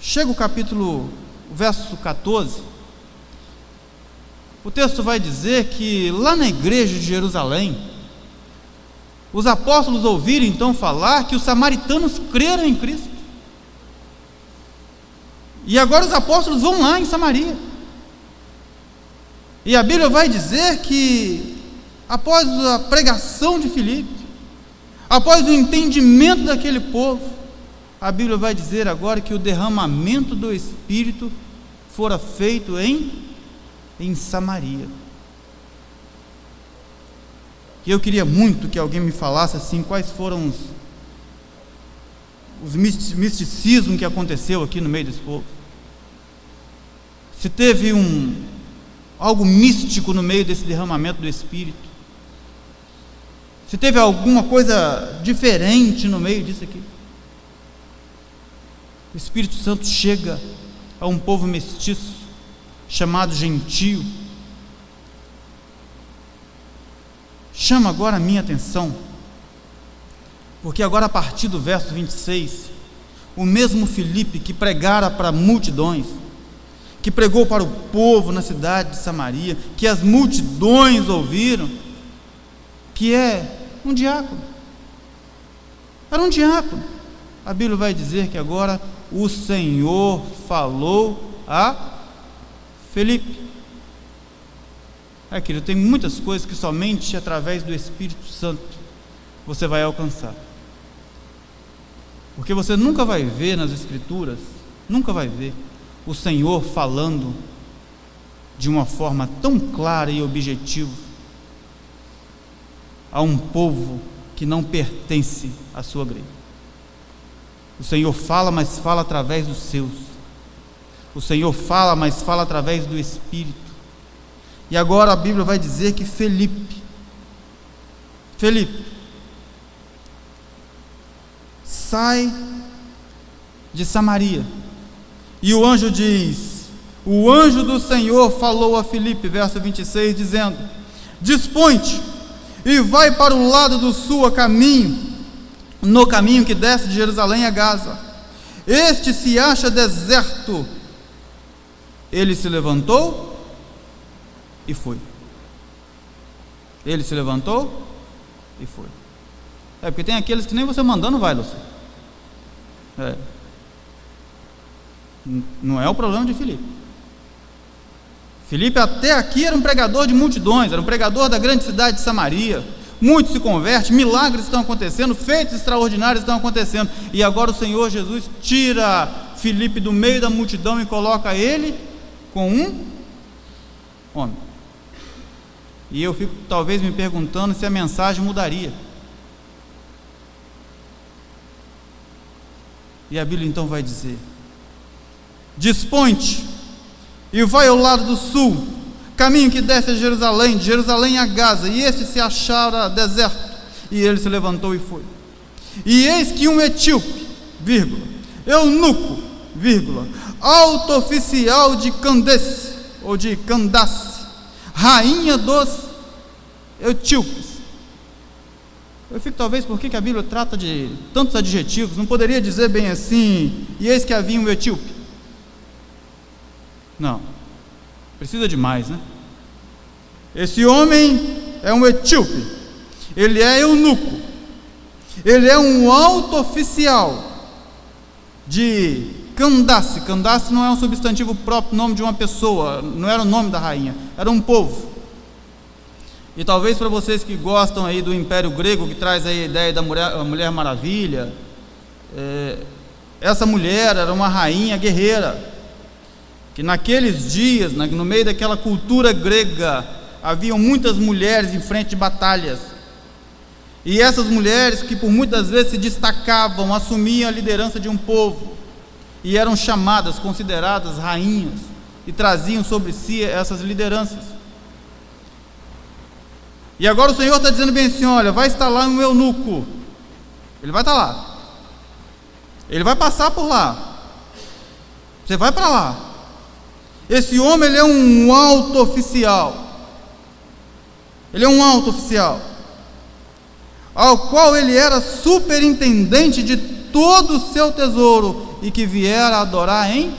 [SPEAKER 1] Chega o verso 14, o texto vai dizer que lá na igreja de Jerusalém, os apóstolos ouviram então falar que os samaritanos creram em Cristo, e agora os apóstolos vão lá em Samaria, e a Bíblia vai dizer que após a pregação de Filipe, após o entendimento daquele povo, a Bíblia vai dizer agora que o derramamento do Espírito fora feito em Samaria. E eu queria muito que alguém me falasse assim, quais foram os misticismos que aconteceu aqui no meio desse povo. Se teve algo místico no meio desse derramamento do Espírito, se teve alguma coisa diferente no meio disso aqui. O Espírito Santo chega a um povo mestiço, chamado gentio. Chama agora a minha atenção, porque agora a partir do verso 26, o mesmo Filipe que pregara para multidões, que pregou para o povo na cidade de Samaria, que as multidões ouviram, que é um diácono, era um diácono. A Bíblia vai dizer que agora o Senhor falou a Filipe. Querido, tem muitas coisas que somente através do Espírito Santo você vai alcançar, porque você nunca vai ver nas Escrituras, nunca vai ver o Senhor falando de uma forma tão clara e objetiva a um povo que não pertence à sua grei. O Senhor fala, mas fala através dos seus. O Senhor fala, mas fala através do Espírito. E agora a Bíblia vai dizer que Filipe sai de Samaria, e o anjo diz: o anjo do Senhor falou a Filipe, verso 26, dizendo: dispõe-te e vai para o lado do sul a caminho, no caminho que desce de Jerusalém a Gaza. Este se acha deserto. Ele se levantou e foi. Ele se levantou e foi. Porque tem aqueles que nem você mandando vai, Lúcio. Não é o problema de Filipe. Filipe até aqui era um pregador de multidões, era um pregador da grande cidade de Samaria. Muitos se convertem, milagres estão acontecendo, feitos extraordinários estão acontecendo, e agora o Senhor Jesus tira Filipe do meio da multidão e coloca ele com um homem. E eu fico talvez me perguntando se a mensagem mudaria. E a Bíblia então vai dizer: dispõe-te e vai ao lado do sul, caminho que desce a Jerusalém, de Jerusalém a Gaza, e este se achara deserto. E ele se levantou e foi. E eis que um etíope, eunuco, alto oficial de Candace, ou de Candace, rainha dos etíopes. Eu fico talvez por que a Bíblia trata de tantos adjetivos, não poderia dizer bem assim: e eis que havia um etíope. Não, precisa de mais, né? Esse homem é um etíope, ele é eunuco, ele é um alto oficial de Candace. Candace não é um substantivo próprio, nome de uma pessoa, não era o nome da rainha, era um povo. E talvez para vocês que gostam aí do Império Grego, que traz aí a ideia da Mulher Maravilha, essa mulher era uma rainha guerreira, que naqueles dias, no meio daquela cultura grega, haviam muitas mulheres em frente de batalhas, e essas mulheres que por muitas vezes se destacavam, assumiam a liderança de um povo, e eram chamadas, consideradas rainhas, e traziam sobre si essas lideranças. E agora o Senhor está dizendo bem assim: olha, vai estar lá um eunuco, ele vai estar lá, ele vai passar por lá, você vai para lá. Esse homem, ele é um alto oficial, ao qual ele era superintendente de todo o seu tesouro, e que viera adorar em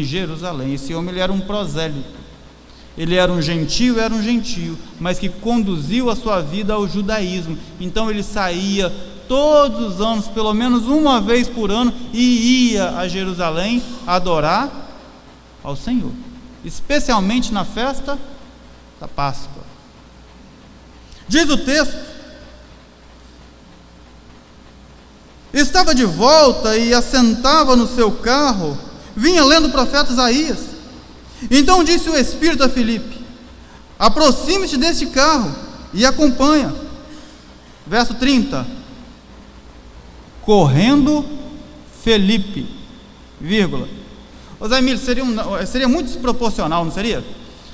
[SPEAKER 1] Jerusalém. Esse homem, ele era um prosélito, ele era um gentio, mas que conduziu a sua vida ao judaísmo. Então ele saía todos os anos, pelo menos uma vez por ano, e ia a Jerusalém adorar ao Senhor, especialmente na festa da Páscoa. Diz o texto: estava de volta e assentava no seu carro, vinha lendo o profeta Isaías. Então disse o Espírito a Filipe: aproxime-se deste carro e acompanha. Verso 30: correndo Felipe, vírgula. Ô Zé Emílio, seria muito desproporcional, não seria?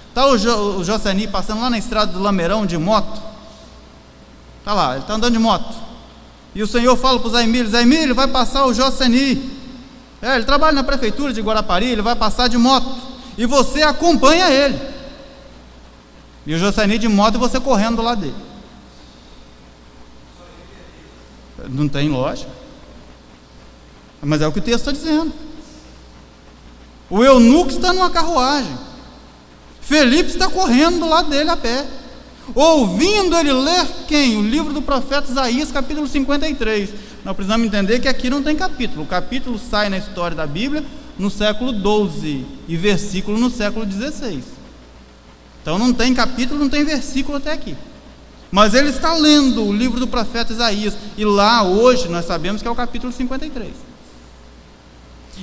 [SPEAKER 1] Está o Joseni passando lá na estrada do Lameirão de moto, está lá, ele está andando de moto, e o Senhor fala para o Zé Emílio, vai passar o Joseni, ele trabalha na prefeitura de Guarapari, ele vai passar de moto, e você acompanha ele, e o Joseni de moto e você correndo do lado dele. Não tem lógica, mas é o que o texto está dizendo. O eunuco está numa carruagem, Felipe está correndo do lado dele a pé, ouvindo ele ler quem? O livro do profeta Isaías, capítulo 53. Nós precisamos entender que aqui não tem capítulo, o capítulo sai na história da Bíblia no século 12 e versículo no século 16. Então não tem capítulo, não tem versículo até aqui, mas ele está lendo o livro do profeta Isaías, e lá hoje nós sabemos que é o capítulo 53,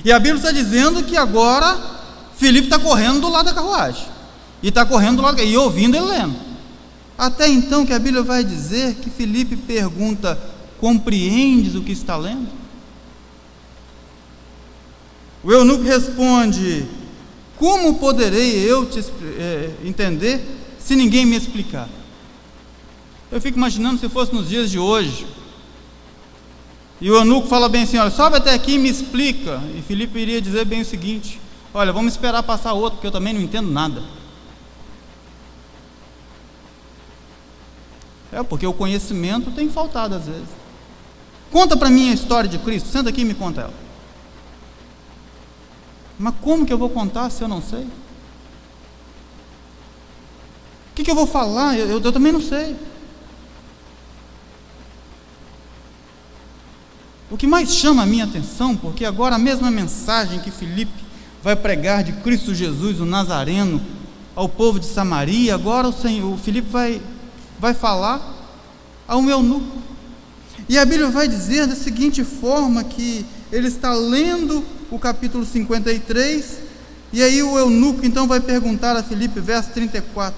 [SPEAKER 1] e a Bíblia está dizendo que agora Filipe está correndo do lado da carruagem, e está correndo do lado, e ouvindo ele lendo, até então que a Bíblia vai dizer que Filipe pergunta: compreendes o que está lendo? O eunuco responde: como poderei eu te entender se ninguém me explicar? Eu fico imaginando se fosse nos dias de hoje, e o eunuco fala bem assim: olha, sobe até aqui e me explica. E Filipe iria dizer bem o seguinte: olha, vamos esperar passar outro, porque eu também não entendo nada. Porque o conhecimento tem faltado às vezes. Conta para mim a história de Cristo, senta aqui e me conta ela. Mas como que eu vou contar se eu não sei? O que eu vou falar? Eu também não sei. O que mais chama a minha atenção, porque agora a mesma mensagem que Filipe vai pregar de Cristo Jesus, o Nazareno, ao povo de Samaria, agora o Filipe vai falar a um eunuco. E a Bíblia vai dizer da seguinte forma, que ele está lendo o capítulo 53, e aí o eunuco então vai perguntar a Filipe, verso 34: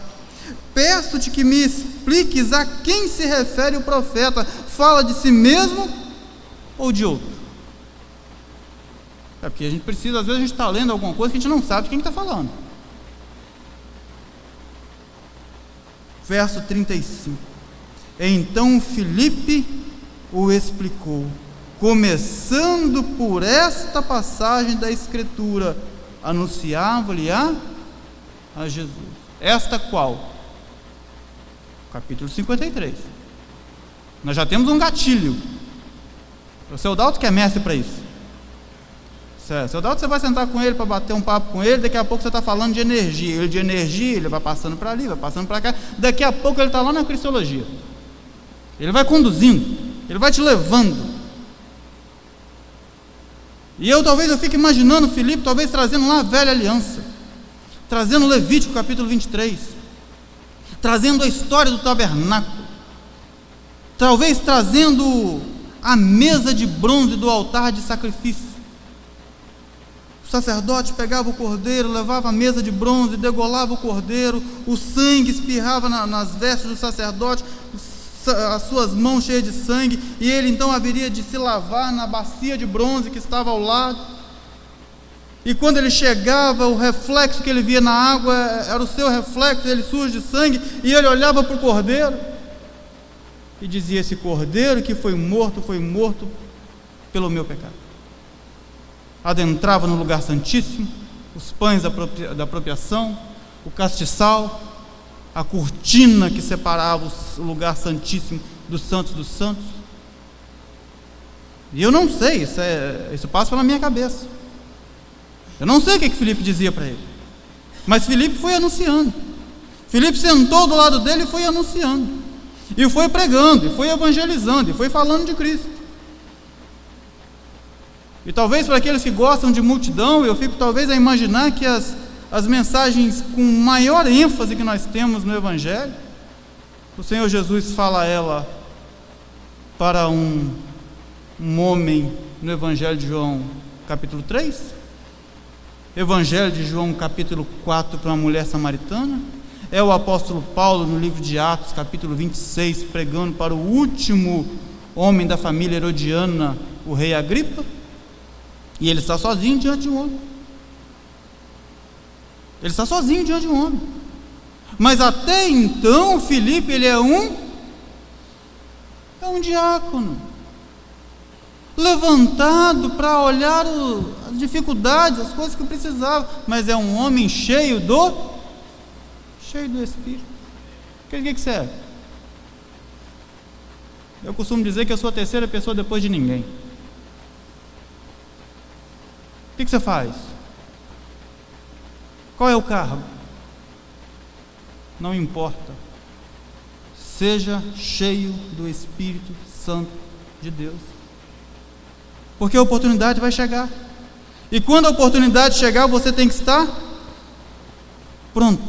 [SPEAKER 1] peço-te que me expliques a quem se refere o profeta, fala de si mesmo ou de outro? Porque a gente precisa, às vezes a gente está lendo alguma coisa que a gente não sabe de quem está falando. Verso 35: então Filipe o explicou, começando por esta passagem da Escritura, anunciava-lhe a Jesus. Esta qual? Capítulo 53. Nós já temos um gatilho. O seu Dalton que é mestre para isso. Seu Dalton, você vai sentar com ele para bater um papo com ele, daqui a pouco você está falando de energia. Ele vai passando para ali, vai passando para cá, daqui a pouco ele está lá na cristologia. Ele vai conduzindo, ele vai te levando. E talvez eu fique imaginando Filipe, talvez trazendo lá a velha aliança, trazendo Levítico capítulo 23, trazendo a história do tabernáculo, talvez trazendo a mesa de bronze do altar de sacrifício. O sacerdote pegava o cordeiro, levava a mesa de bronze, degolava o cordeiro, o sangue espirrava nas vestes do sacerdote, as suas mãos cheias de sangue, e ele então haveria de se lavar na bacia de bronze que estava ao lado. E quando ele chegava, o reflexo que ele via na água era o seu reflexo, ele sujo de sangue, e ele olhava para o cordeiro e dizia: esse cordeiro que foi morto pelo meu pecado. Adentrava no lugar santíssimo, os pães da apropriação, o castiçal, a cortina que separava o lugar santíssimo dos santos dos santos. E eu não sei, isso passa pela minha cabeça. Eu não sei o que Filipe dizia para ele, mas Filipe foi anunciando. Filipe sentou do lado dele e foi anunciando, e foi pregando, e foi evangelizando, e foi falando de Cristo. E talvez para aqueles que gostam de multidão, eu fico talvez a imaginar que as mensagens com maior ênfase que nós temos no Evangelho, o Senhor Jesus fala ela para um homem no Evangelho de João capítulo 3, Evangelho de João capítulo 4 para uma mulher samaritana, é o apóstolo Paulo no livro de Atos capítulo 26 pregando para o último homem da família herodiana, o rei Agripa, e ele está sozinho diante de um homem. Ele está sozinho diante de um homem. Mas até então, Filipe, ele é um diácono, levantado para olhar as dificuldades, as coisas que precisava, mas é um homem cheio do Espírito. O que você é? Eu costumo dizer que eu sou a terceira pessoa depois de ninguém. O que você faz? Qual é o cargo? Não importa. Seja cheio do Espírito Santo de Deus, porque a oportunidade vai chegar, e quando a oportunidade chegar, você tem que estar pronto.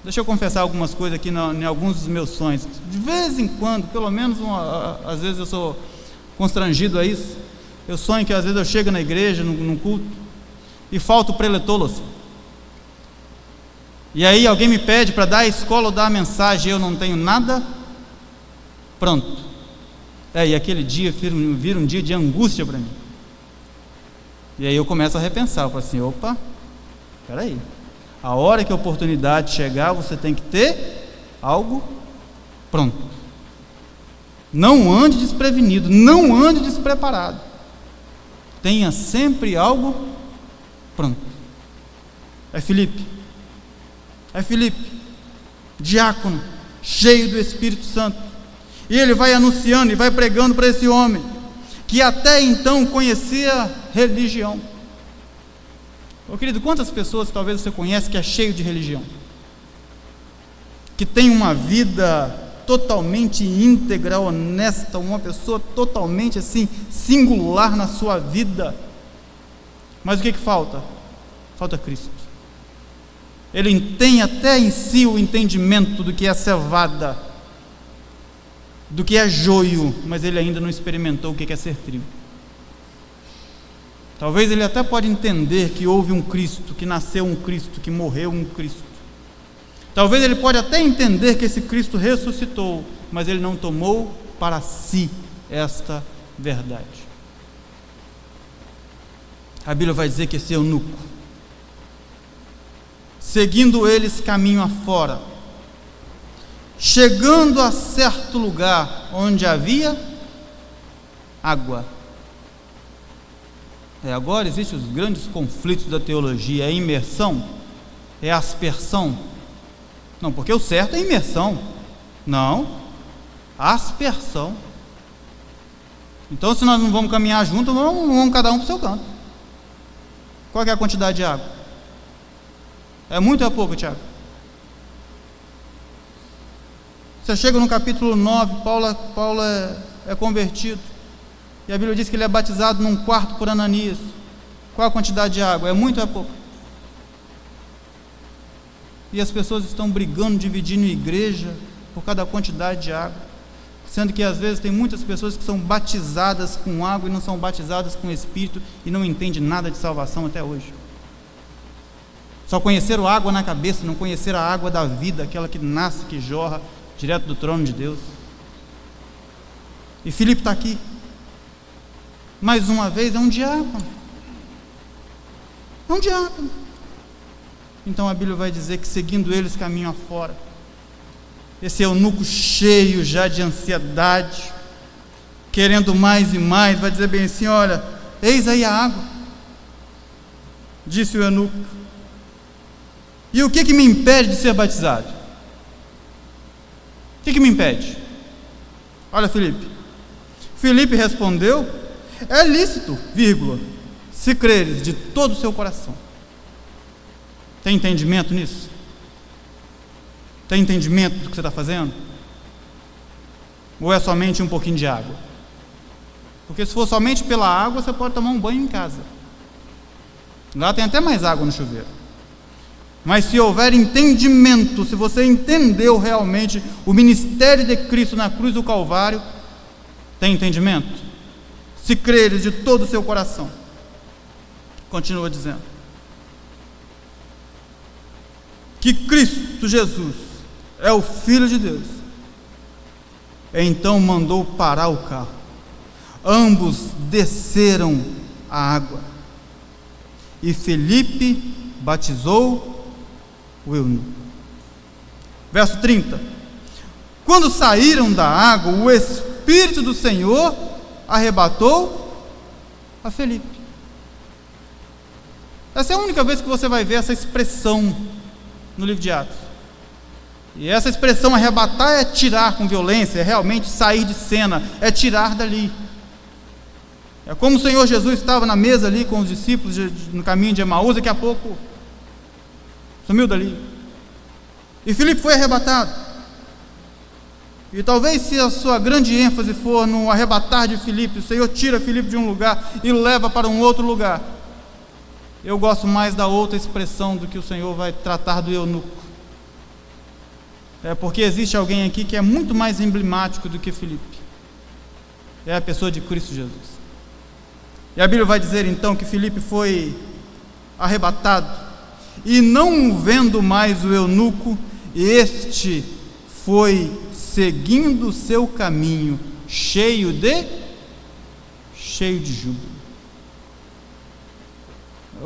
[SPEAKER 1] Deixa eu confessar algumas coisas aqui em alguns dos meus sonhos. De vez em quando, pelo menos às vezes eu sou constrangido a isso. Eu sonho que às vezes eu chego na igreja, num culto, e falta o preletor, assim. E aí alguém me pede para dar a escola ou dar a mensagem, e eu não tenho nada pronto. E aquele dia vira um dia de angústia para mim. E aí eu começo a repensar, eu falo assim: opa, peraí, a hora que a oportunidade chegar, você tem que ter algo pronto. Não ande desprevenido, não ande despreparado. Tenha sempre algo pronto. É Filipe, diácono, cheio do Espírito Santo, e ele vai anunciando e vai pregando para esse homem, que até então conhecia religião. Ô querido, quantas pessoas talvez você conhece que é cheio de religião, que tem uma vida totalmente íntegra, honesta, uma pessoa totalmente assim, singular na sua vida, mas o que falta? Falta Cristo. Ele tem até em si o entendimento do que é cevada, do que é joio, mas ele ainda não experimentou o que é ser trigo. Talvez ele até pode entender que houve um Cristo, que nasceu um Cristo, que morreu um Cristo. Talvez ele pode até entender que esse Cristo ressuscitou, mas ele não tomou para si esta verdade. A Bíblia vai dizer que esse eunuco, seguindo eles caminho afora, chegando a certo lugar onde havia água. Agora existem os grandes conflitos da teologia: é imersão? É aspersão? Não, porque o certo é imersão. Não, aspersão. Então, se nós não vamos caminhar juntos, vamos cada um para o seu canto. Qual que é a quantidade de água? É muito ou é pouco, Tiago? Você chega no capítulo 9, Paulo é convertido, e a Bíblia diz que ele é batizado num quarto por Ananias. Qual a quantidade de água? É muito ou é pouco? E as pessoas estão brigando, dividindo igreja por cada quantidade de água, sendo que às vezes tem muitas pessoas que são batizadas com água e não são batizadas com o Espírito e não entendem nada de salvação até hoje. Só conheceram água na cabeça, não conheceram a água da vida, aquela que nasce, que jorra direto do trono de Deus. E Filipe está aqui, mais uma vez, é um diácono. É um diácono. Então a Bíblia vai dizer que seguindo eles caminho afora, esse eunuco cheio já de ansiedade, querendo mais e mais, vai dizer bem assim: olha, eis aí a água, disse o eunuco, e o que me impede de ser batizado? O que me impede? Olha, Filipe respondeu: é lícito, se creres de todo o seu coração. Tem entendimento nisso? Tem entendimento do que você está fazendo? Ou é somente um pouquinho de água? Porque se for somente pela água, você pode tomar um banho em casa. Lá tem até mais água no chuveiro. Mas se houver entendimento, se você entendeu realmente o ministério de Cristo na cruz do Calvário, tem entendimento? Se creres de todo o seu coração. Continua dizendo que Cristo Jesus é o Filho de Deus. Então mandou parar o carro. Ambos desceram a água e Filipe batizou o eunuco. Verso 30. Quando saíram da água, o Espírito do Senhor arrebatou a Filipe. Essa é a única vez que você vai ver essa expressão no livro de Atos. E essa expressão arrebatar é tirar com violência, é realmente sair de cena, é tirar dali. É como o Senhor Jesus estava na mesa ali com os discípulos no caminho de Emaús, daqui a pouco sumiu dali. E Filipe foi arrebatado. E talvez, se a sua grande ênfase for no arrebatar de Filipe, o Senhor tira Filipe de um lugar e leva para um outro lugar. Eu gosto mais da outra expressão do que o Senhor vai tratar do eunuco. É porque existe alguém aqui que é muito mais emblemático do que Filipe. É a pessoa de Cristo Jesus. E a Bíblia vai dizer então que Filipe foi arrebatado, e não vendo mais o eunuco, este foi seguindo o seu caminho, cheio de júbilo.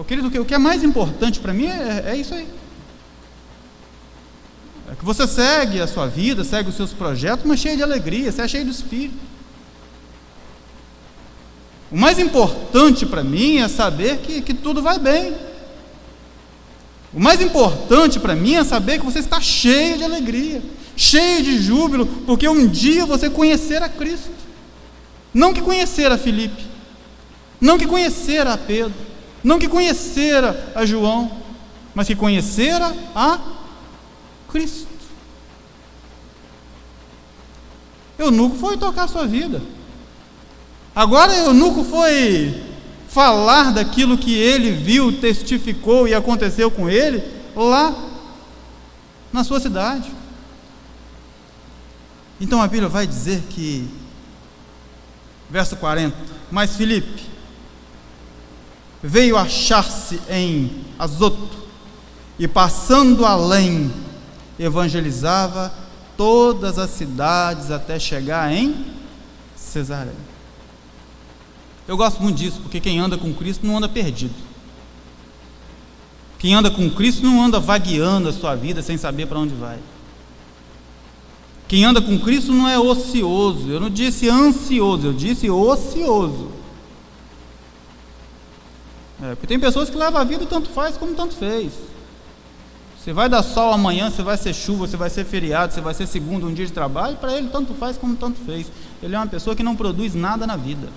[SPEAKER 1] Querido, o que é mais importante para mim é isso aí. É que você segue a sua vida, segue os seus projetos, mas cheio de alegria, você é cheio do Espírito. O mais importante para mim é saber que tudo vai bem. O mais importante para mim é saber que você está cheio de alegria, cheio de júbilo, porque um dia você conhecerá Cristo. Não que conhecera Filipe, não que conhecera a Pedro, não que conhecera a João, mas que conhecera a Cristo. Eunuco foi tocar a sua vida. Agora eunuco foi falar daquilo que ele viu, testificou e aconteceu com ele lá na sua cidade. Então a Bíblia vai dizer que, verso 40, mas Filipe veio achar-se em Azoto e, passando além, evangelizava todas as cidades até chegar em Cesareia. Eu gosto muito disso, porque quem anda com Cristo não anda perdido. Quem anda com Cristo não anda vagueando a sua vida sem saber para onde vai. Quem anda com Cristo não é ocioso. Eu não disse ansioso, eu disse ocioso. Porque tem pessoas que levam a vida tanto faz como tanto fez. Você vai dar sol amanhã, você vai ser chuva, você vai ser feriado, você vai ser segunda, um dia de trabalho, para ele tanto faz como tanto fez. Ele é uma pessoa que não produz nada na vida.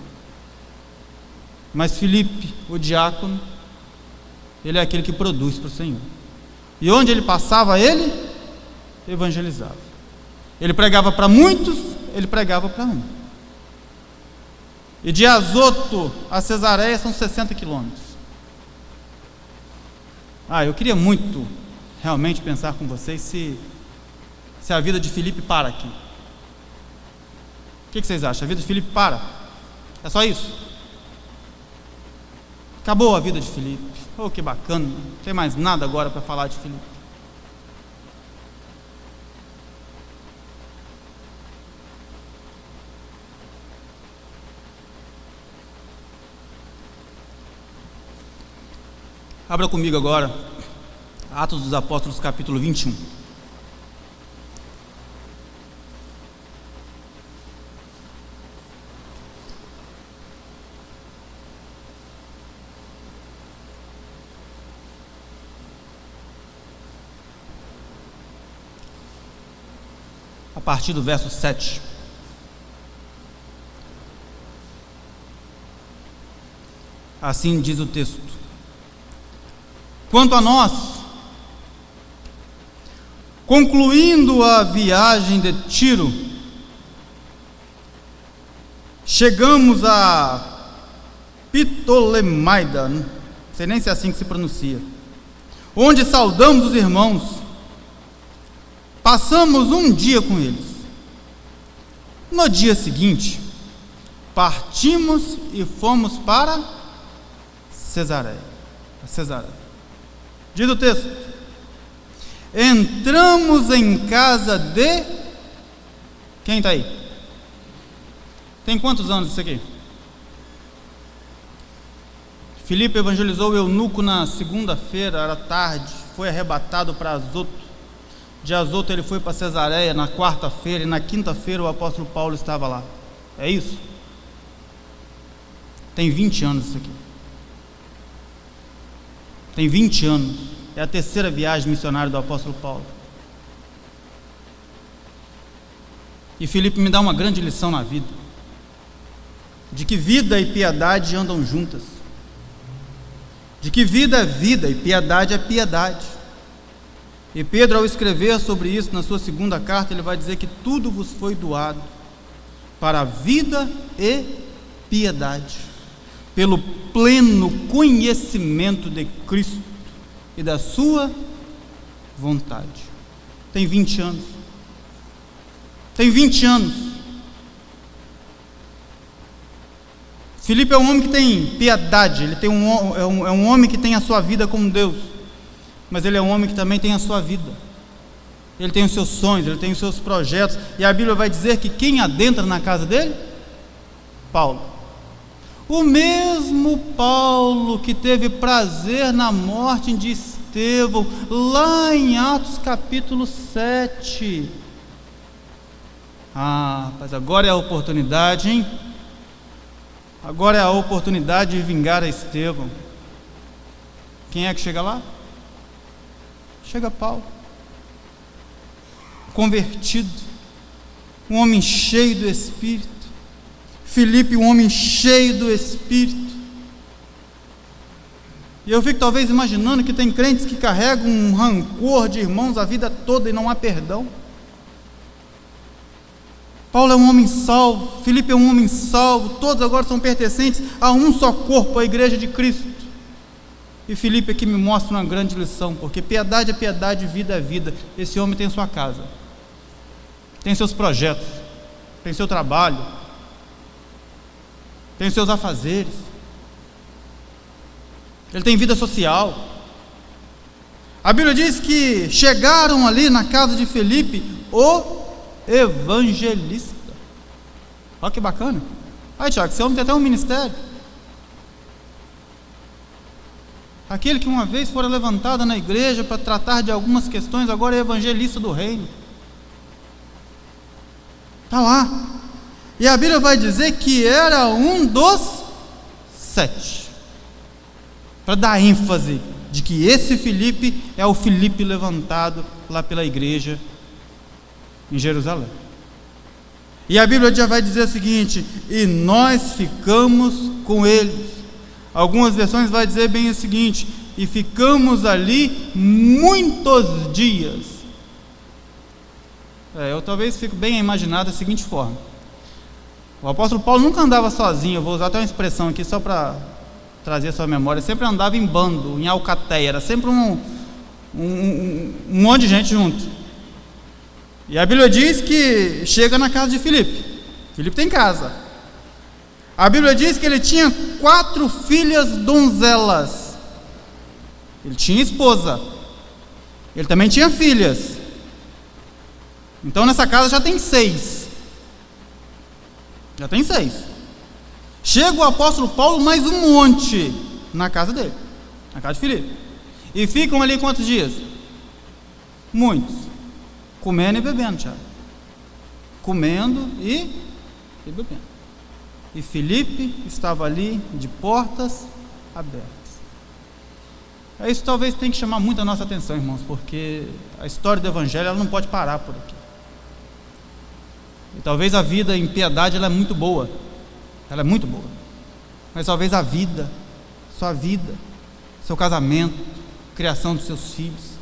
[SPEAKER 1] Mas Filipe, o diácono, ele é aquele que produz para o Senhor. E onde ele passava, ele evangelizava. Ele pregava para muitos, ele pregava para um. E de Azoto a Cesareia são 60 quilômetros. Eu queria muito realmente pensar com vocês se a vida de Filipe para aqui. O que vocês acham? A vida de Filipe para? É só isso? Acabou a vida de Filipe. Oh, que bacana, não tem mais nada agora para falar de Filipe. Abra comigo agora Atos dos Apóstolos, capítulo 21. A partir do verso 7. Assim diz o texto: quanto a nós, concluindo a viagem de Tiro, chegamos a Ptolemaida, não sei nem se é assim que se pronuncia, onde saudamos os irmãos. Passamos um dia com eles. No dia seguinte, partimos e fomos para Cesareia. Diz o texto: entramos em casa de... Quem está aí? Tem quantos anos isso aqui? Filipe evangelizou o eunuco na segunda-feira, era tarde, foi arrebatado para Azoto. De Azoto ele foi para Cesareia na quarta-feira, e na quinta-feira o apóstolo Paulo estava lá. É isso? Tem 20 anos isso aqui. Tem 20 anos. É a terceira viagem missionária do apóstolo Paulo. E Filipe me dá uma grande lição na vida, de que vida e piedade andam juntas, de que vida é vida e piedade é piedade. E Pedro, ao escrever sobre isso na sua segunda carta, ele vai dizer que tudo vos foi doado para a vida e piedade, pelo pleno conhecimento de Cristo e da sua vontade. Tem 20 anos. Tem 20 anos. Filipe é um homem que tem piedade, ele tem é um homem que tem a sua vida com Deus, mas ele é um homem que também tem a sua vida. Ele tem os seus sonhos, ele tem os seus projetos, e a Bíblia vai dizer que quem adentra na casa dele? Paulo. O mesmo Paulo que teve prazer na morte de Estevão, lá em Atos capítulo 7. Mas agora é a oportunidade, hein? Agora é a oportunidade de vingar a Estevão. Quem é que chega lá? Chega Paulo, convertido, um homem cheio do Espírito. Filipe, um homem cheio do Espírito. E eu fico talvez imaginando que tem crentes que carregam um rancor de irmãos a vida toda e não há perdão. Paulo é um homem salvo, Filipe é um homem salvo, todos agora são pertencentes a um só corpo, a igreja de Cristo. E Filipe aqui me mostra uma grande lição, porque piedade é piedade, vida é vida. Esse homem tem sua casa, tem seus projetos, tem seu trabalho, tem seus afazeres, ele tem vida social. A Bíblia diz que chegaram ali na casa de Filipe o evangelista. Olha que bacana. Aí, Tiago, esse homem tem até um ministério. Aquele que uma vez fora levantado na igreja para tratar de algumas questões, agora é evangelista do reino. Está lá. E a Bíblia vai dizer que era um dos 7. Para dar ênfase de que esse Filipe é o Filipe levantado lá pela igreja em Jerusalém. E a Bíblia já vai dizer o seguinte: e nós ficamos com eles. Algumas versões vai dizer bem o seguinte: e ficamos ali muitos dias. Eu talvez fico bem imaginado da seguinte forma: o apóstolo Paulo nunca andava sozinho. Eu vou usar até uma expressão aqui só para trazer a sua memória. Sempre andava em bando, em alcateia. Era sempre um monte de gente junto. E a Bíblia diz que chega na casa de Filipe. Filipe tem casa. A Bíblia diz que ele tinha 4 filhas donzelas. Ele tinha esposa. Ele também tinha filhas. Então nessa casa já tem 6. Já tem 6. Chega o apóstolo Paulo mais um monte na casa dele, na casa de Filipe. E ficam ali quantos dias? Muitos. Comendo e bebendo, Tiago. Comendo e bebendo. E Filipe estava ali de portas abertas. Isso talvez tenha que chamar muito a nossa atenção, irmãos, porque a história do Evangelho ela não pode parar por aqui. E talvez a vida em piedade ela é muito boa. Ela é muito boa. Mas talvez a vida, sua vida, seu casamento, criação dos seus filhos,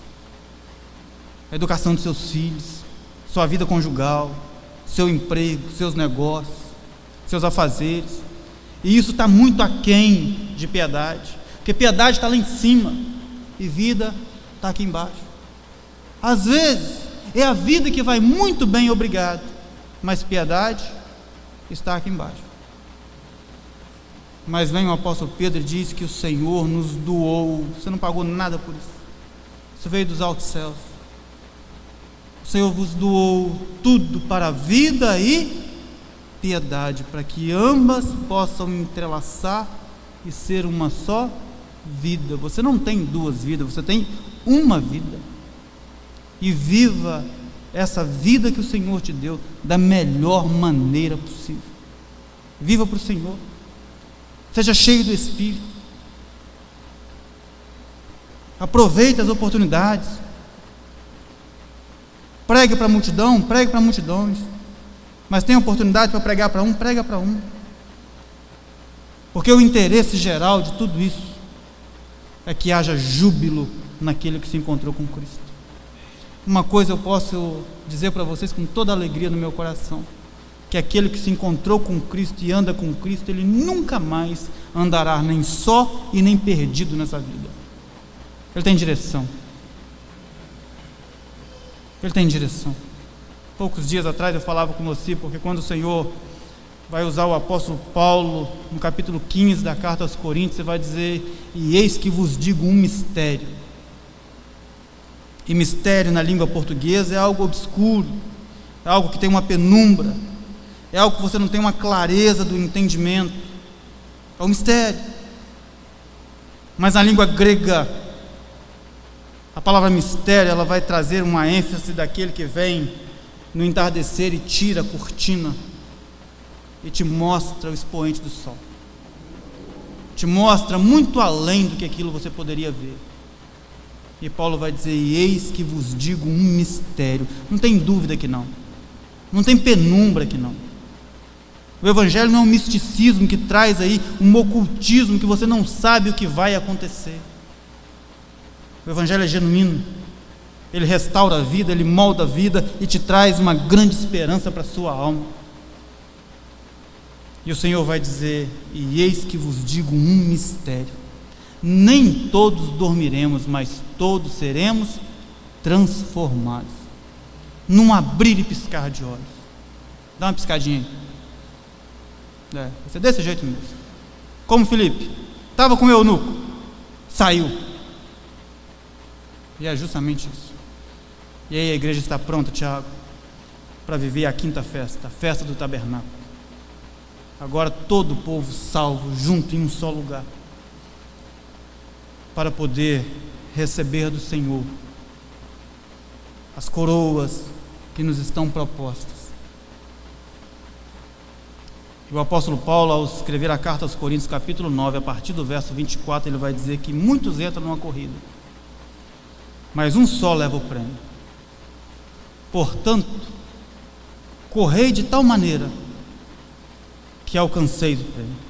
[SPEAKER 1] a educação dos seus filhos, sua vida conjugal, seu emprego, seus negócios, seus afazeres, e isso está muito aquém de piedade, porque piedade está lá em cima e vida está aqui embaixo. Às vezes é a vida que vai muito bem, obrigado, mas piedade está aqui embaixo. Mas vem o apóstolo Pedro e diz que o Senhor nos doou. Você não pagou nada por isso, isso veio dos altos céus. O Senhor vos doou tudo para a vida e piedade, para que ambas possam entrelaçar e ser uma só vida. Você não tem 2 vidas, você tem uma vida. E viva essa vida que o Senhor te deu da melhor maneira possível. Viva para o Senhor. Seja cheio do Espírito. Aproveite as oportunidades. Pregue para a multidão, pregue para multidões. Mas tem oportunidade para pregar para um, prega para um. Porque o interesse geral de tudo isso é que haja júbilo naquele que se encontrou com Cristo. Uma coisa eu posso dizer para vocês com toda a alegria no meu coração, que aquele que se encontrou com Cristo e anda com Cristo, ele nunca mais andará nem só e nem perdido nessa vida. Ele tem direção. Ele tem direção. Poucos dias atrás eu falava com você, porque quando o Senhor vai usar o apóstolo Paulo no capítulo 15 da carta aos Coríntios, ele vai dizer: e eis que vos digo um mistério. E mistério na língua portuguesa é algo obscuro, é algo que tem uma penumbra, é algo que você não tem uma clareza do entendimento, é um mistério. Mas na língua grega, a palavra mistério, ela vai trazer uma ênfase daquele que vem no entardecer e tira a cortina e te mostra o expoente do sol, te mostra muito além do que aquilo você poderia ver. E Paulo vai dizer: e eis que vos digo um mistério. Não tem dúvida que não, não tem penumbra que não. O Evangelho não é um misticismo que traz aí um ocultismo que você não sabe o que vai acontecer. O Evangelho é genuíno, ele restaura a vida, ele molda a vida e te traz uma grande esperança para a sua alma. E o Senhor vai dizer: e eis que vos digo um mistério, nem todos dormiremos, mas todos seremos transformados, num abrir e piscar de olhos. Dá uma piscadinha aí. Vai ser desse jeito mesmo. Como Filipe, estava com o eunuco, saiu. E é justamente isso. E aí a igreja está pronta, Tiago, para viver a quinta festa, a festa do tabernáculo. Agora todo o povo salvo, junto em um só lugar, para poder receber do Senhor as coroas que nos estão propostas. E o apóstolo Paulo, ao escrever a carta aos Coríntios, capítulo 9, a partir do verso 24, ele vai dizer que muitos entram numa corrida, mas um só leva o prêmio. Portanto, correi de tal maneira que alcanceis o prêmio.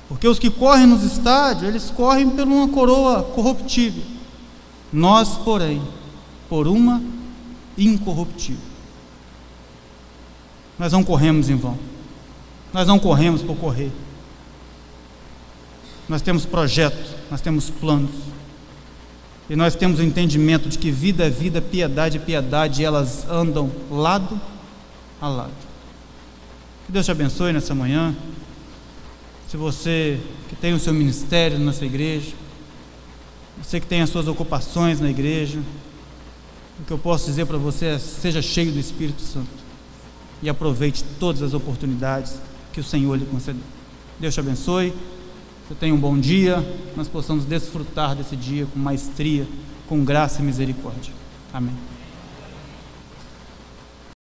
[SPEAKER 1] Porque os que correm nos estádios, eles correm por uma coroa corruptível. Nós, porém, por uma incorruptível. Nós não corremos em vão. Nós não corremos por correr. Nós temos projeto, nós temos planos. E nós temos o entendimento de que vida é vida, piedade é piedade, e elas andam lado a lado. Que Deus te abençoe nessa manhã. Se você que tem o seu ministério nessa igreja, você que tem as suas ocupações na igreja, o que eu posso dizer para você é: seja cheio do Espírito Santo e aproveite todas as oportunidades que o Senhor lhe concedeu. Deus te abençoe. Você tenha um bom dia, nós possamos desfrutar desse dia com maestria, com graça e misericórdia. Amém.